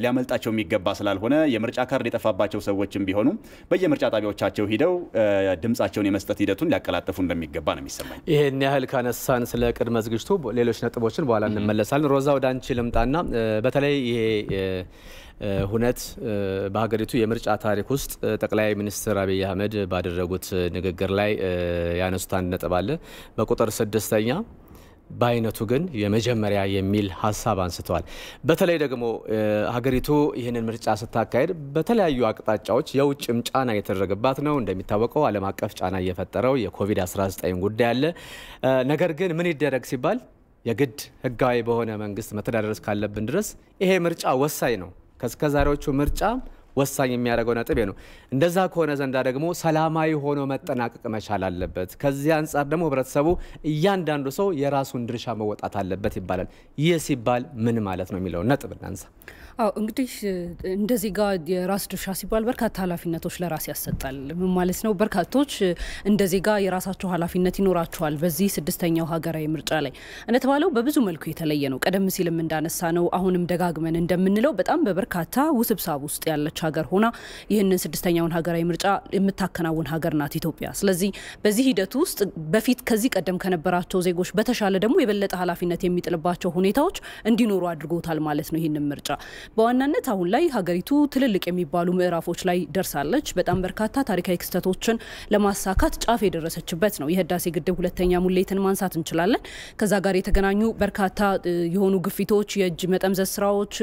ሊያመልጣቸው የሚገባ ስላልሆነ የምርጫ ካርድ የጠፋባቸው ሰዎችም ቢሆኑ በየምርጫ ጣቢያዎቻቸው ሂደው ድምጻቸውን የመስጠት ሂደቱን ሊያቀላጥፉ እንደሚገባ ነው የሚሰማኝ። ይሄን ያህል ካነሳን ስለ ቅድመ ዝግጅቱ ሌሎች ነጥቦችን በኋላ እንመለሳለን። ሮዛ ወደ አንቺ ልምጣና በተለይ ይሄ ሁነት በሀገሪቱ የምርጫ ታሪክ ውስጥ ጠቅላይ ሚኒስትር አብይ አህመድ ባደረጉት ንግግር ላይ ያነሱት አንድ ነጥብ አለ። በቁጥር 6ኛ በአይነቱ ግን የመጀመሪያ የሚል ሀሳብ አንስተዋል። በተለይ ደግሞ ሀገሪቱ ይህንን ምርጫ ስታካሄድ በተለያዩ አቅጣጫዎች የውጭም ጫና የተደረገባት ነው። እንደሚታወቀው ዓለም አቀፍ ጫና እየፈጠረው የኮቪድ-19 ጉዳይ አለ። ነገር ግን ምን ይደረግ ሲባል የግድ ህጋዊ በሆነ መንግስት መተዳደር እስካለብን ድረስ ይሄ ምርጫ ወሳኝ ነው። ከዛሬዎቹ ምርጫ ወሳኝ የሚያደርገው ነጥብ ነው። እንደዛ ከሆነ ዘንዳ ደግሞ ሰላማዊ ሆኖ መጠናቀቅ መቻል አለበት። ከዚህ አንጻር ደግሞ ህብረተሰቡ እያንዳንዱ ሰው የራሱን ድርሻ መወጣት አለበት ይባላል። ይህ ሲባል ምን ማለት ነው የሚለው ነጥብ እናንሳ። እንግዲህ እንደዚህ ጋር የራስ ድርሻ ሲባል በርካታ ኃላፊነቶች ለራስ ያሰጣል ማለት ነው። በርካቶች እንደዚህ ጋር የራሳቸው ኃላፊነት ይኖራቸዋል። በዚህ ስድስተኛው ሀገራዊ ምርጫ ላይ እንደተባለው በብዙ መልኩ የተለየ ነው። ቀደም ሲልም እንዳነሳ ነው አሁንም ደጋግመን እንደምንለው በጣም በበርካታ ውስብሳብ ውስጥ ያለች ሀገር ሆና ይህንን ስድስተኛውን ሀገራዊ ምርጫ የምታከናውን ሀገር ናት ኢትዮጵያ። ስለዚህ በዚህ ሂደት ውስጥ በፊት ከዚህ ቀደም ከነበራቸው ዜጎች በተሻለ ደግሞ የበለጠ ኃላፊነት የሚጥልባቸው ሁኔታዎች እንዲኖሩ አድርጎታል ማለት ነው ይህንን ምርጫ። በዋናነት አሁን ላይ ሀገሪቱ ትልልቅ የሚባሉ ምዕራፎች ላይ ደርሳለች። በጣም በርካታ ታሪካዊ ክስተቶችን ለማሳካት ጫፍ የደረሰችበት ነው። የህዳሴ ግድብ ሁለተኛ ሙሌትን ማንሳት እንችላለን። ከዛ ጋር የተገናኙ በርካታ የሆኑ ግፊቶች፣ የእጅ መጠምዘዝ ስራዎች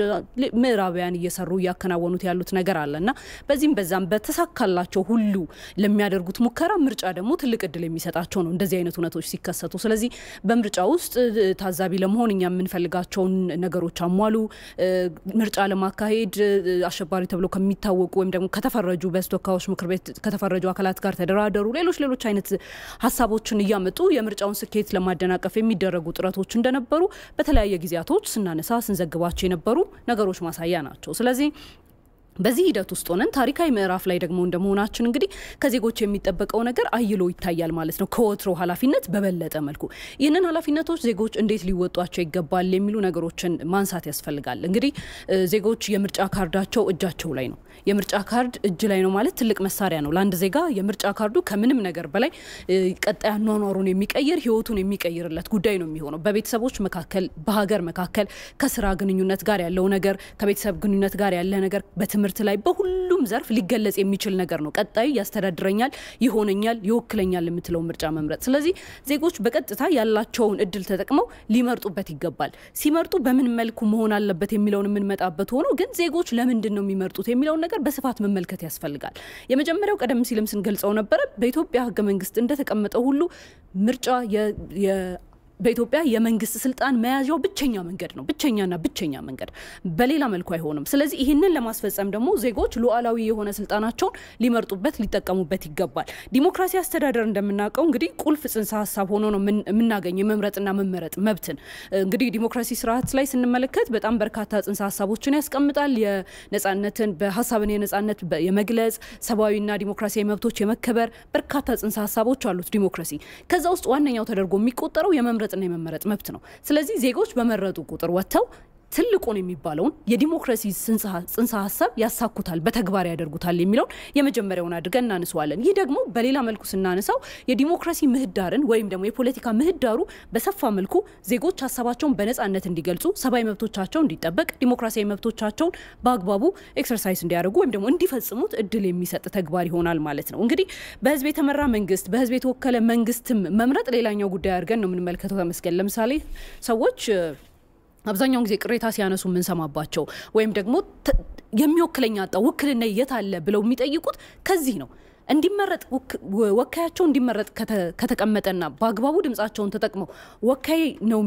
ምዕራባውያን እየሰሩ ያከናወኑት ያሉት ነገር አለና በዚህም በዛም በተሳካላቸው ሁሉ ለሚያደርጉት ሙከራ ምርጫ ደግሞ ትልቅ እድል የሚሰጣቸው ነው እንደዚህ አይነት ሁነቶች ሲከሰቱ። ስለዚህ በምርጫ ውስጥ ታዛቢ ለመሆን እኛ የምንፈልጋቸውን ነገሮች አሟሉ። ምርጫ ለማካሄድ አሸባሪ ተብሎ ከሚታወቁ ወይም ደግሞ ከተፈረጁ በተወካዮች ምክር ቤት ከተፈረጁ አካላት ጋር ተደራደሩ። ሌሎች አይነት ሀሳቦችን እያመጡ የምርጫውን ስኬት ለማደናቀፍ የሚደረጉ ጥረቶች እንደነበሩ በተለያየ ጊዜያቶች ስናነሳ ስንዘግባቸው የነበሩ ነገሮች ማሳያ ናቸው። ስለዚህ በዚህ ሂደት ውስጥ ሆነን ታሪካዊ ምዕራፍ ላይ ደግሞ እንደመሆናችን እንግዲህ ከዜጎች የሚጠበቀው ነገር አይሎ ይታያል ማለት ነው። ከወትሮ ኃላፊነት በበለጠ መልኩ ይህንን ኃላፊነቶች ዜጎች እንዴት ሊወጧቸው ይገባል የሚሉ ነገሮችን ማንሳት ያስፈልጋል። እንግዲህ ዜጎች የምርጫ ካርዳቸው እጃቸው ላይ ነው። የምርጫ ካርድ እጅ ላይ ነው ማለት ትልቅ መሳሪያ ነው ለአንድ ዜጋ። የምርጫ ካርዱ ከምንም ነገር በላይ ቀጣይ አኗኗሩን የሚቀይር ህይወቱን የሚቀይርለት ጉዳይ ነው የሚሆነው። በቤተሰቦች መካከል፣ በሀገር መካከል፣ ከስራ ግንኙነት ጋር ያለው ነገር፣ ከቤተሰብ ግንኙነት ጋር ያለ ነገር በትምህርት ላይ በሁሉም ዘርፍ ሊገለጽ የሚችል ነገር ነው። ቀጣይ ያስተዳድረኛል፣ ይሆነኛል፣ ይወክለኛል የምትለው ምርጫ መምረጥ። ስለዚህ ዜጎች በቀጥታ ያላቸውን እድል ተጠቅመው ሊመርጡበት ይገባል። ሲመርጡ በምን መልኩ መሆን አለበት የሚለውን የምንመጣበት ሆኖ ግን ዜጎች ለምንድን ነው የሚመርጡት የሚለው ነገር በስፋት መመልከት ያስፈልጋል። የመጀመሪያው ቀደም ሲልም ስንገልጸው ነበር በኢትዮጵያ ህገ መንግስት እንደተቀመጠው ሁሉ ምርጫ በኢትዮጵያ የመንግስት ስልጣን መያዣው ብቸኛ መንገድ ነው። ብቸኛና ብቸኛ መንገድ በሌላ መልኩ አይሆንም። ስለዚህ ይህንን ለማስፈጸም ደግሞ ዜጎች ሉዓላዊ የሆነ ስልጣናቸውን ሊመርጡበት ሊጠቀሙበት ይገባል። ዲሞክራሲ አስተዳደር እንደምናውቀው እንግዲህ ቁልፍ ጽንሰ ሀሳብ ሆኖ ነው የምናገኘው የመምረጥና መመረጥ መብትን። እንግዲህ ዲሞክራሲ ስርዓት ላይ ስንመለከት በጣም በርካታ ጽንሰ ሀሳቦችን ያስቀምጣል። የነጻነትን በሀሳብን የነጻነት የመግለጽ ሰብአዊና ዲሞክራሲያዊ መብቶች የመከበር በርካታ ጽንሰ ሀሳቦች አሉት ዲሞክራሲ። ከዛ ውስጥ ዋነኛው ተደርጎ የሚቆጠረው የመምረጥና የመመረጥ መብት ነው። ስለዚህ ዜጎች በመረጡ ቁጥር ወጥተው ትልቁን የሚባለውን የዲሞክራሲ ጽንሰ ሀሳብ ያሳኩታል፣ በተግባር ያደርጉታል የሚለውን የመጀመሪያውን አድርገን እናነሳዋለን። ይህ ደግሞ በሌላ መልኩ ስናነሳው የዲሞክራሲ ምህዳርን ወይም ደግሞ የፖለቲካ ምህዳሩ በሰፋ መልኩ ዜጎች ሀሳባቸውን በነጻነት እንዲገልጹ፣ ሰብአዊ መብቶቻቸው እንዲጠበቅ፣ ዲሞክራሲያዊ መብቶቻቸውን በአግባቡ ኤክሰርሳይዝ እንዲያደርጉ ወይም ደግሞ እንዲፈጽሙት እድል የሚሰጥ ተግባር ይሆናል ማለት ነው። እንግዲህ በህዝብ የተመራ መንግስት፣ በህዝብ የተወከለ መንግስትም መምረጥ ሌላኛው ጉዳይ አድርገን ነው የምንመለከተው። ተመስገን ለምሳሌ ሰዎች አብዛኛውን ጊዜ ቅሬታ ሲያነሱ የምንሰማባቸው ወይም ደግሞ የሚወክለኛ አጣ ውክልና የት አለ ብለው የሚጠይቁት ከዚህ ነው። እንዲመረጥ ወካያቸው እንዲመረጥ ከተቀመጠና በአግባቡ ድምጻቸውን ተጠቅመው ወካይ ነው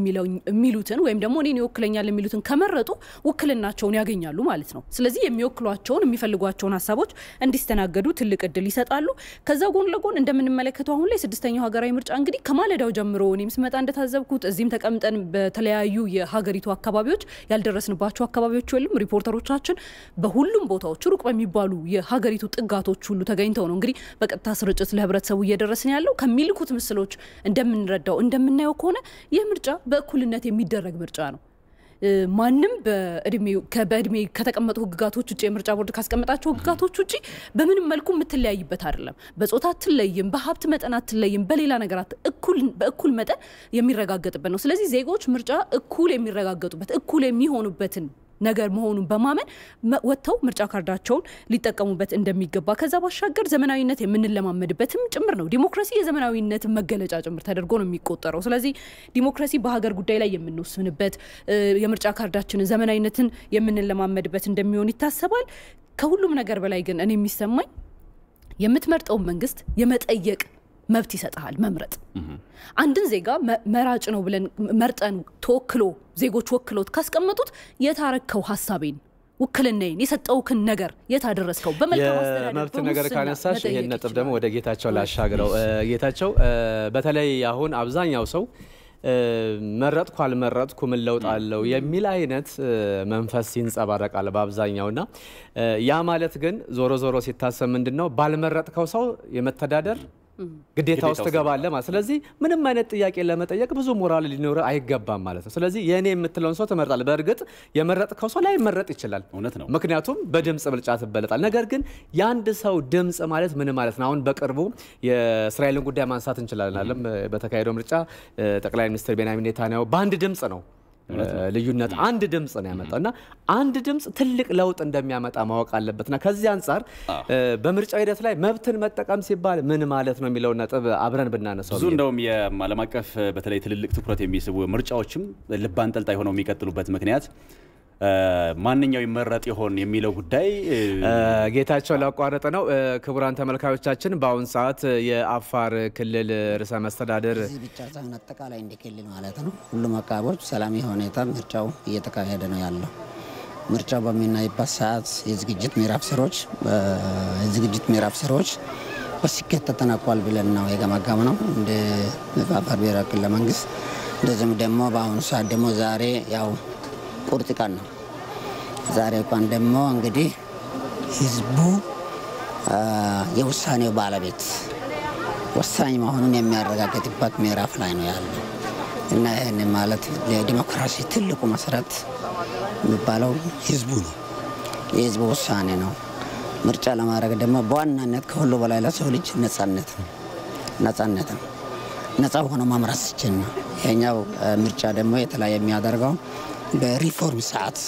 የሚሉትን ወይም ደግሞ እኔን ይወክለኛል የሚሉትን ከመረጡ ውክልናቸውን ያገኛሉ ማለት ነው። ስለዚህ የሚወክሏቸውን የሚፈልጓቸውን ሀሳቦች እንዲስተናገዱ ትልቅ እድል ይሰጣሉ። ከዛ ጎን ለጎን እንደምንመለከተው አሁን ላይ ስድስተኛው ሀገራዊ ምርጫ እንግዲህ ከማለዳው ጀምሮ እኔም ስመጣ እንደታዘብኩት እዚህም ተቀምጠን በተለያዩ የሀገሪቱ አካባቢዎች ያልደረስንባቸው አካባቢዎች የሉም። ሪፖርተሮቻችን በሁሉም ቦታዎች ሩቅ በሚባሉ የሀገሪቱ ጥጋቶች ሁሉ ተገኝተው ነው እንግዲህ በቀጥታ ስርጭት ለህብረተሰቡ እየደረሰን ያለው። ከሚልኩት ምስሎች እንደምንረዳው እንደምናየው ከሆነ ይህ ምርጫ በእኩልነት የሚደረግ ምርጫ ነው። ማንም በእድሜ ከተቀመጡ ህግጋቶች ውጪ የምርጫ ቦርድ ካስቀመጣቸው ህግጋቶች ውጪ በምንም መልኩ የምትለያይበት አይደለም። በጾታ አትለይም፣ በሀብት መጠን አትለይም፣ በሌላ ነገራት በእኩል መጠን የሚረጋገጥበት ነው። ስለዚህ ዜጎች ምርጫ እኩል የሚረጋገጡበት እኩል የሚሆኑበትን ነገር መሆኑን በማመን ወጥተው ምርጫ ካርዳቸውን ሊጠቀሙበት እንደሚገባ ከዛ ባሻገር ዘመናዊነት የምንለማመድበትም ጭምር ነው። ዲሞክራሲ የዘመናዊነት መገለጫ ጭምር ተደርጎ ነው የሚቆጠረው። ስለዚህ ዲሞክራሲ በሀገር ጉዳይ ላይ የምንወስንበት የምርጫ ካርዳችንን ዘመናዊነትን የምንለማመድበት እንደሚሆን ይታሰባል። ከሁሉም ነገር በላይ ግን እኔ የሚሰማኝ የምትመርጠው መንግስት የመጠየቅ መብት ይሰጣል። መምረጥ አንድን ዜጋ መራጭ ነው ብለን መርጠን ተወክሎ ዜጎች ወክሎት ካስቀመጡት የታረከው ሐሳቤን ውክልናዬን የሰጠውክን ነገር የታደረስከው በመልካም አስተዳደር መብት ነገር ካነሳሽ ይሄን ነጥብ ደግሞ ወደ ጌታቸው ላሻግረው። ጌታቸው በተለይ አሁን አብዛኛው ሰው መረጥኩ አልመረጥኩ ምን ለውጥ አለው የሚል አይነት መንፈስ ይንጸባረቃል በአብዛኛውና ያ ማለት ግን ዞሮ ዞሮ ሲታሰብ ምንድነው ባልመረጥከው ሰው የመተዳደር ግዴታ ውስጥ ገባለ ማለት ስለዚህ ምንም አይነት ጥያቄ ለመጠየቅ ብዙ ሞራል ሊኖር አይገባም ማለት ነው ስለዚህ የኔ የምትለውን ሰው ተመርጣለ በእርግጥ የመረጥከው ሰው ላይ መረጥ ይችላል ምክንያቱም በድምጽ ብልጫ ተበለጣል ነገር ግን ያንድ ሰው ድምጽ ማለት ምን ማለት ነው አሁን በቅርቡ የእስራኤልን ጉዳይ ማንሳት እንችላለን አለም በተካሄደው ምርጫ ጠቅላይ ሚኒስትር ቤንያሚን ኔታንያሁ በአንድ ድምጽ ነው ልዩነት አንድ ድምጽ ነው ያመጣውና አንድ ድምጽ ትልቅ ለውጥ እንደሚያመጣ ማወቅ አለበትና ከዚህ አንፃር በምርጫው ሂደት ላይ መብትን መጠቀም ሲባል ምን ማለት ነው የሚለው ነጥብ አብረን ብናነሳው ብዙ እንደውም የዓለም አቀፍ በተለይ ትልልቅ ትኩረት የሚስቡ ምርጫዎችም ልብ አንጠልጣይ ሆነው የሚቀጥሉበት ምክንያት ማንኛው ይመረጥ ይሆን የሚለው ጉዳይ ጌታቸው ላቋረጠ ነው ክቡራን ተመልካቾቻችን በአሁን ሰዓት የአፋር ክልል ርዕሰ መስተዳድር ብቻ ሳይሆን አጠቃላይ እንደ ክልል ማለት ነው ሁሉም አካባቢዎች ሰላም የሆነ ሁኔታ ምርጫው እየተካሄደ ነው ያለው ምርጫው በሚናይበት ሰዓት የዝግጅት ምዕራፍ ስራዎች በስኬት ተጠናቋል ብለን ነው የገመገምነው እንደ አፋር ብሔራዊ ክልላዊ መንግስት እንደዚህም ደግሞ በአሁኑ ሰዓት ደግሞ ዛሬ ያው ቁርጥ ቀን ነው ዛሬ ቀን ደግሞ እንግዲህ ህዝቡ የውሳኔው ባለቤት ወሳኝ መሆኑን የሚያረጋግጥበት ምዕራፍ ላይ ነው ያለው እና ይሄን ማለት ለዲሞክራሲ ትልቁ መሰረት የሚባለው ህዝቡ ነው የህዝቡ ውሳኔ ነው ምርጫ ለማድረግ ደግሞ በዋናነት ከሁሉ በላይ ለሰው ልጅ ነፃነት ነው ነፃ ሆኖ መምራት ሲችል ነው የኛው ምርጫ ደግሞ የተለያየ የሚያደርገው በሪፎርም ሰዓት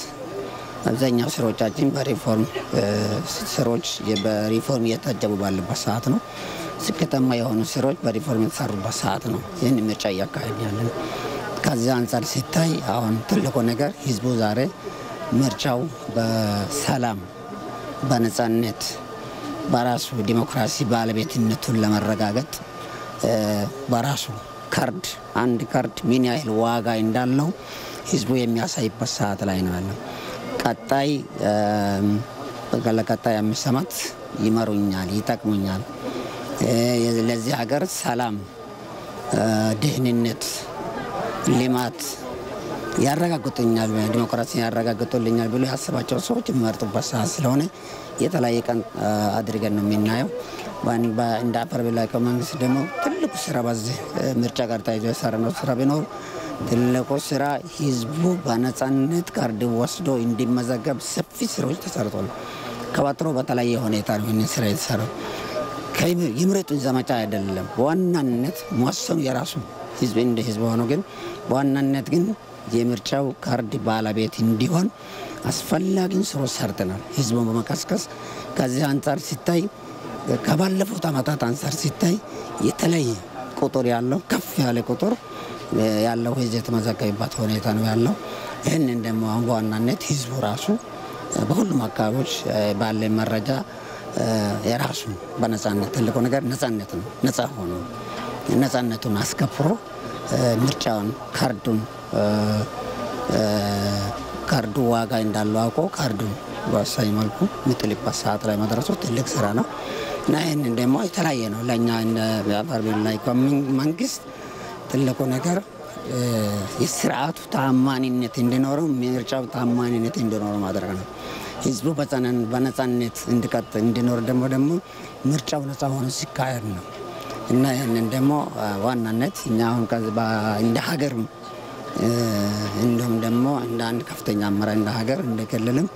አብዛኛው ስራዎቻችን በሪፎርም እየታጀቡ ባለበት ሰዓት ነው ስኬታማ የሆኑ ስራዎች በሪፎርም የተሰሩበት ሰዓት ነው ይህን ምርጫ እያካሄድን ያለን ከዚህ አንፃር ሲታይ አሁን ትልቁ ነገር ህዝቡ ዛሬ ምርጫው በሰላም በነፃነት በራሱ ዲሞክራሲ ባለቤትነቱን ለማረጋገጥ በራሱ አንድ ካርድ ምን ያህል ዋጋ እንዳለው ህዝቡ የሚያሳይበት ሰዓት ላይ ነው ያለው ቀጣይ 5 ዓመት ይመሩኛል ይጠቅሙኛል ለዚህ ሀገር ሰላም ደህንነት ልማት ያረጋግጡኛል ዲሞክራሲ ያረጋግጡልኛል ብሎ ያስባቸው ሰዎች የሚመርጡበት ሰዓት ስለሆነ የተለያየ ቀን አድርገን ነው የምናየው እንደ አፋር ብሔራዊ ክልላዊ መንግስት ደግሞ ትልቁ ስራ በዚህ ምርጫ ጋር ተያይዞ የሰራነው ስራ ቢኖር ትልቁ ስራ ህዝቡ በነፃነት ካርድ ወስዶ እንዲመዘገብ ሰፊ ስራዎች ተሰርቷል ከወትሮ በተለየ ሁኔታ ነው ይህን ስራ የተሰራው የምረጡኝ ዘመቻ አይደለም በዋናነት መወሰኑ የራሱ ህዝብ እንደ ህዝብ ሆኖ ግን በዋናነት ግን የምርጫው ካርድ ባለቤት እንዲሆን አስፈላጊን ስራዎች ሰርተናል ህዝቡን በመቀስቀስ ከዚህ አንፃር ሲታይ ከባለፉት ዓመታት አንፃር ሲታይ የተለየ ቁጥር ያለው ከፍ ያለ ቁጥር ያለው ህዝብ የተመዘገበበት ሁኔታ ነው ያለው ይህንን ደግሞ በዋናነት ህዝቡ ራሱ በሁሉም አካባቢዎች ባለ መረጃ የራሱ በነፃነት ትልቁ ነገር ነፃነት ነው ነፃ ሆኖ ነፃነቱን አስከብሮ ምርጫውን ካርዱ ዋጋ እንዳለው አውቆ ካርዱን በወሳኝ መልኩ የሚጥልበት ሰዓት ላይ መድረሱ ትልቅ ስራ ነው እና ይህንን ደግሞ የተለያየ ነው ለእኛ እንደ አፋር ብሔራዊ ክልላዊ መንግስት ትልቁ ነገር የስርዓቱ ታማኝነት እንዲኖረው ምርጫው ታማኝነት እንዲኖረው ማድረግ ነው ህዝቡ በነፃነት እንዲኖር ደግሞ ምርጫው ነፃ ሆኖ ሲካሄድ ነው እና ይህንን ደግሞ ዋናነት እኛ አሁን እንደ ሀገር እንደውም ደግሞ እንደ አንድ ከፍተኛ አመራር እንደ ሀገር እንደ ክልልም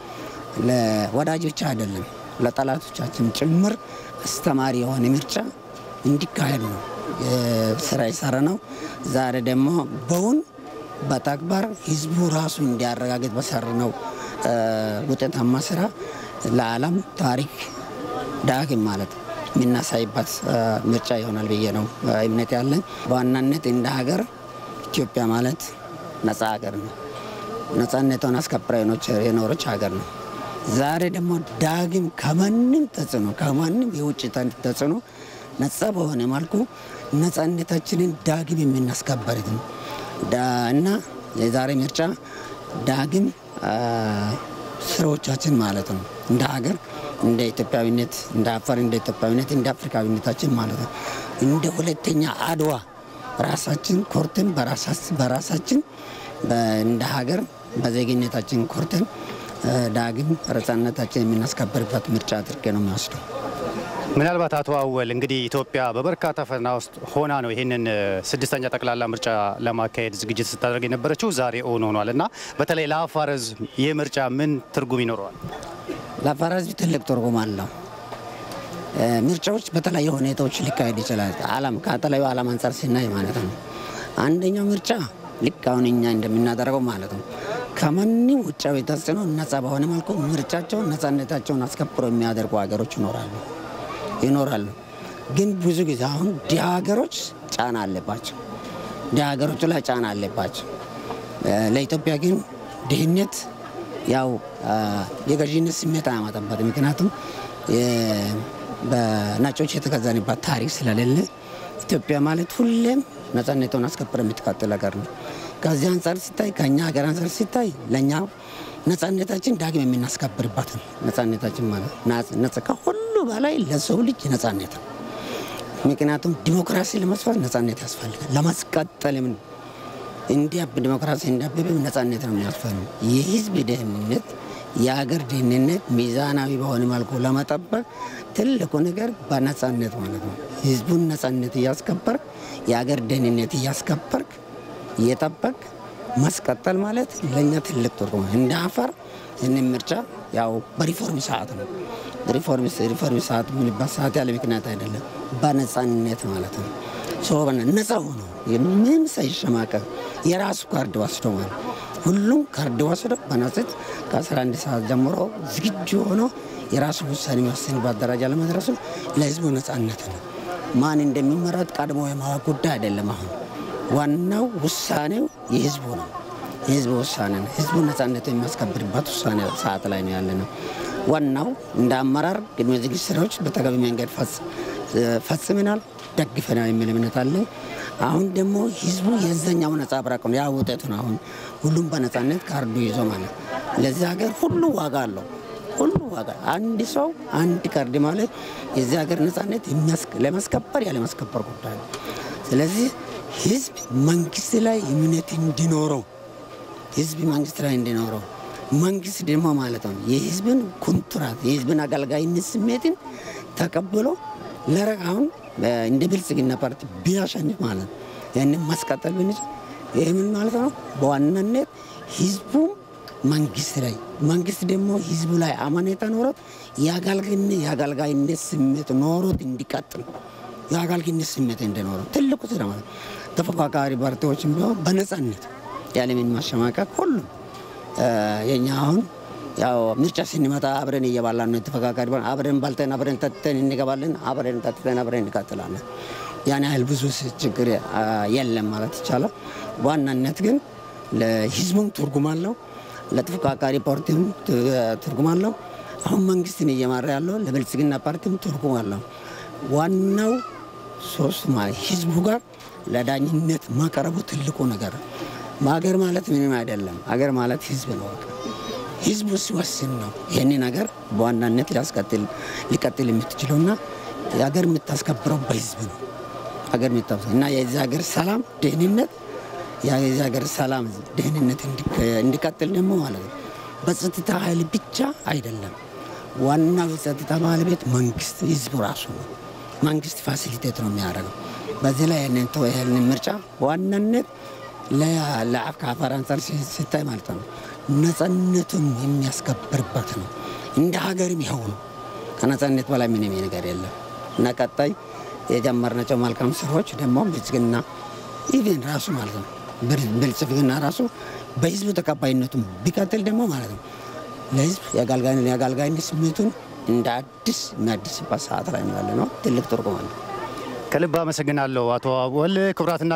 ለወዳጆች አይደለም ለጠላቶቻችን ጭምር አስተማሪ የሆነ ምርጫ እንዲካሄድ ነው ስራ ይሰራ ነው ዛሬ ደግሞ በተግባር ህዝቡ ራሱ እንዲያረጋግጥ በሰራነው ውጤታማ ስራ ለዓለም ታሪክ ዳግም ማለት የምናሳይበት ምርጫ ይሆናል ብዬ ነው እምነት ያለኝ በዋናነት እንደ ሀገር ኢትዮጵያ ማለት ነፃ ሀገር ነው ነፃነቷን አስከብራ የኖረች ሀገር ነው ዛሬ ደግሞ ዳግም ከማንም የውጭ ተጽዕኖ ነፃ በሆነ መልኩ ነፃነታችንን ዳግም የምናስከብርት እና የዛሬ ምርጫ ዳግም ስራዎቻችን ማለት ነው እንደ ሀገር እንደ ኢትዮጵያዊነት እንደ አፋር እንደ ኢትዮጵያዊነት እንደ አፍሪካዊነታችን ማለት ነው እንደ ሁለተኛ አድዋ ራሳችን ኮርተን በራሳችን እንደ ሀገር በዜግነታችን ኮርተን ዳግም ነፃነታችን የምናስከብርበት ምርጫ አድርጌ ነው የሚወስደው። ምናልባት አቶ አወል እንግዲህ ኢትዮጵያ በበርካታ ፈተና ውስጥ ሆና ነው ይህንን ስድስተኛ ጠቅላላ ምርጫ ለማካሄድ ዝግጅት ስታደርግ የነበረችው ዛሬ ኦን ሆኗል እና በተለይ ለአፋር ሕዝብ ይህ ምርጫ ምን ትርጉም ይኖረዋል? ለአፋር ሕዝብ ትልቅ ትርጉም አለው። ምርጫዎች በተለያዩ ሁኔታዎች ሊካሄድ ይችላል። ከተለያዩ ዓለም አንጻር ሲናይ ማለት ነው። አንደኛው ምርጫ ልክ አሁን እኛ እንደምናደርገው ማለት ነው ከማንም ውጫዊ ተጽዕኖ ነፃ በሆነ መልኩ ምርጫቸውን ነፃነታቸውን አስከብረው የሚያደርጉ ሀገሮች ይኖራሉ። ግን ብዙ ጊዜ አሁን ድሃ ሀገሮች ጫና አለባቸው። ድሃ ሀገሮች ላይ ጫና አለባቸው። ለኢትዮጵያ ግን ድህነት ያው የገዢነት ስሜት አያመጣበት። ምክንያቱም በነጮች የተገዛንባት ታሪክ ስለሌለ ኢትዮጵያ ማለት ሁሌም ነፃነቷን አስከብራ የምትቀጥል ሀገር ነው። ከዚህ አንጻር ሲታይ ከኛ ሀገር አንጻር ሲታይ ለኛ ነፃነታችን ዳግም የምናስከብርባት ነው። ነፃነታችን ማለት ከሁሉ በላይ ለሰው ልጅ ነፃነት ነው። ምክንያቱም ዲሞክራሲ ለመስፈን ነፃነት ያስፈልጋል። ለማስቀጠል እንዲያብ ዲሞክራሲ እንዲያብብ ነፃነት ነው የሚያስፈልገው። የህዝብ ደህንነት የሀገር ደህንነት ሚዛናዊ በሆነ መልኩ ለመጠበቅ ትልቁ ነገር በነፃነት ማለት ነው። ህዝቡን ነፃነት እያስከበርክ የሀገር ደህንነት እያስከበርክ እየጠበቅ ማስቀጠል ማለት ለኛ ትልቅ ትርጉም ነው። እንደ አፋር እንን ምርጫ ያው በሪፎርም ሰዓት ነው። ሪፎርም ሰዓት ምንባት ሰዓት ያለ ምክንያት አይደለም። በነፃነት ማለት ነው። ነፃ ሆኖ ምንም ሳይሸማቀቅ የራሱ ካርድ ወስዶ ማለት ሁሉም ካርድ ወስዶ በነፃነት ከ11 ሰዓት ጀምሮ ዝግጁ ሆኖ የራሱ ውሳኔ የሚወስንበት ደረጃ ለመድረሱ ለህዝቡ ነፃነት ነው። ማን እንደሚመረጥ ቀድሞ የማወቅ ጉዳይ አይደለም። አሁን ዋናው ውሳኔው የህዝቡ ነው። የህዝቡ ውሳኔ ነው። ህዝቡ ነፃነት የሚያስከብርበት ውሳኔ ሰዓት ላይ ነው ያለነው። ዋናው እንደ አመራር ቅድመ ዝግጅት ስራዎች በተገቢ መንገድ ፈጽመናል፣ ደግፈናል የሚል እምነት አለኝ። አሁን ደግሞ ህዝቡ የዛኛው ነፃብራቅ ነው ያው ውጤቱ ነው። አሁን ሁሉም በነፃነት ካርዱ ይዞ ማለት ለዚህ ሀገር ሁሉ ዋጋ አለው። ሁሉ ዋጋ አንድ ሰው አንድ ካርድ ማለት የዚህ ሀገር ነፃነት ለማስከበር ያለ ማስከበር ጉዳይ ነው። ስለዚህ ህዝብ መንግስት ላይ እምነት እንዲኖረው መንግስት ደግሞ ማለት ነው የህዝብን ኮንትራት የህዝብን አገልጋይነት ስሜትን ተቀብሎ ለረጋውን እንደ ብልጽግና ፓርቲ ቢያሸንፍ ማለት ነው ያንን ማስቀጠል ብንችል ይሄ ምን ማለት ነው? በዋናነት ህዝቡ መንግስት ደግሞ ህዝቡ ላይ አማኔታ ኖሮት የአገልጋይነት ስሜት ኖሮት እንዲቀጥል የአገልጋይነት ስሜት እንዲኖረው ትልቁ ስራ ማለት ተፎካካሪ ፓርቲዎችም ቢሆን በነፃነት ያለምን ማሸማቀቅ ሁሉም የኛ አሁን ያው ምርጫ ሲንመጣ አብረን እየባላን ነው ተፈካካሪ አብረን ባልተን አብረን ተተን እንገባለን አብረን ተተን አብረን እንቀጥላለን። ያን ያህል ብዙ ችግር የለም ማለት ይቻላል። በዋናነት ግን ለህዝቡም ትርጉም አለው፣ ለተፈካካሪ ፓርቲም ትርጉም አለው። አሁን መንግስትን እየመራ ያለው ለብልጽግና ፓርቲም ትርጉም አለው። ዋናው ሶስት ማለት ህዝቡ ጋር ለዳኝነት ማቀረቡ ትልቁ ነገር ነው። ማገር ማለት ምንም አይደለም። አገር ማለት ህዝብ ነው። ህዝቡ ሲወስን ነው ይሄን ነገር በዋናነት ሊቀጥል የምትችለውና የሀገር የምታስከብረው በህዝብ ነው። ሀገር የምታስከብረው እና የዚህ ሀገር ሰላም ደህንነት እንዲቀጥል ደግሞ ማለት ነው በጸጥታ ኃይል ብቻ አይደለም። ዋናው የጸጥታ ባለቤት መንግስት ህዝቡ ራሱ ነው። መንግስት ፋሲሊቴት ነው የሚያደርገው። በዚህ ላይ ያንን ምርጫ ዋናነት ለአፋር አንጻር ሲታይ ማለት ነው ነፃነቱን የሚያስከብርበት ነው። እንደ ሀገርም ይኸው ነው። ከነፃነት በላይ ምንም ነገር የለም እና ቀጣይ የጀመርናቸው መልካም ስራዎች ደግሞ ብልጽግና ኢቭን ራሱ ማለት ነው ብልጽግና ራሱ በህዝቡ ተቀባይነቱን ቢቀጥል ደግሞ ማለት ነው ለህዝብ የአገልጋይነት ስሜቱን እንደ አዲስ የሚያድስበት ሰዓት ላይ ነው ያለነው። ትልቅ ትርጉም አለው። ከልብ አመሰግናለሁ አቶ አወል። ክቡራትና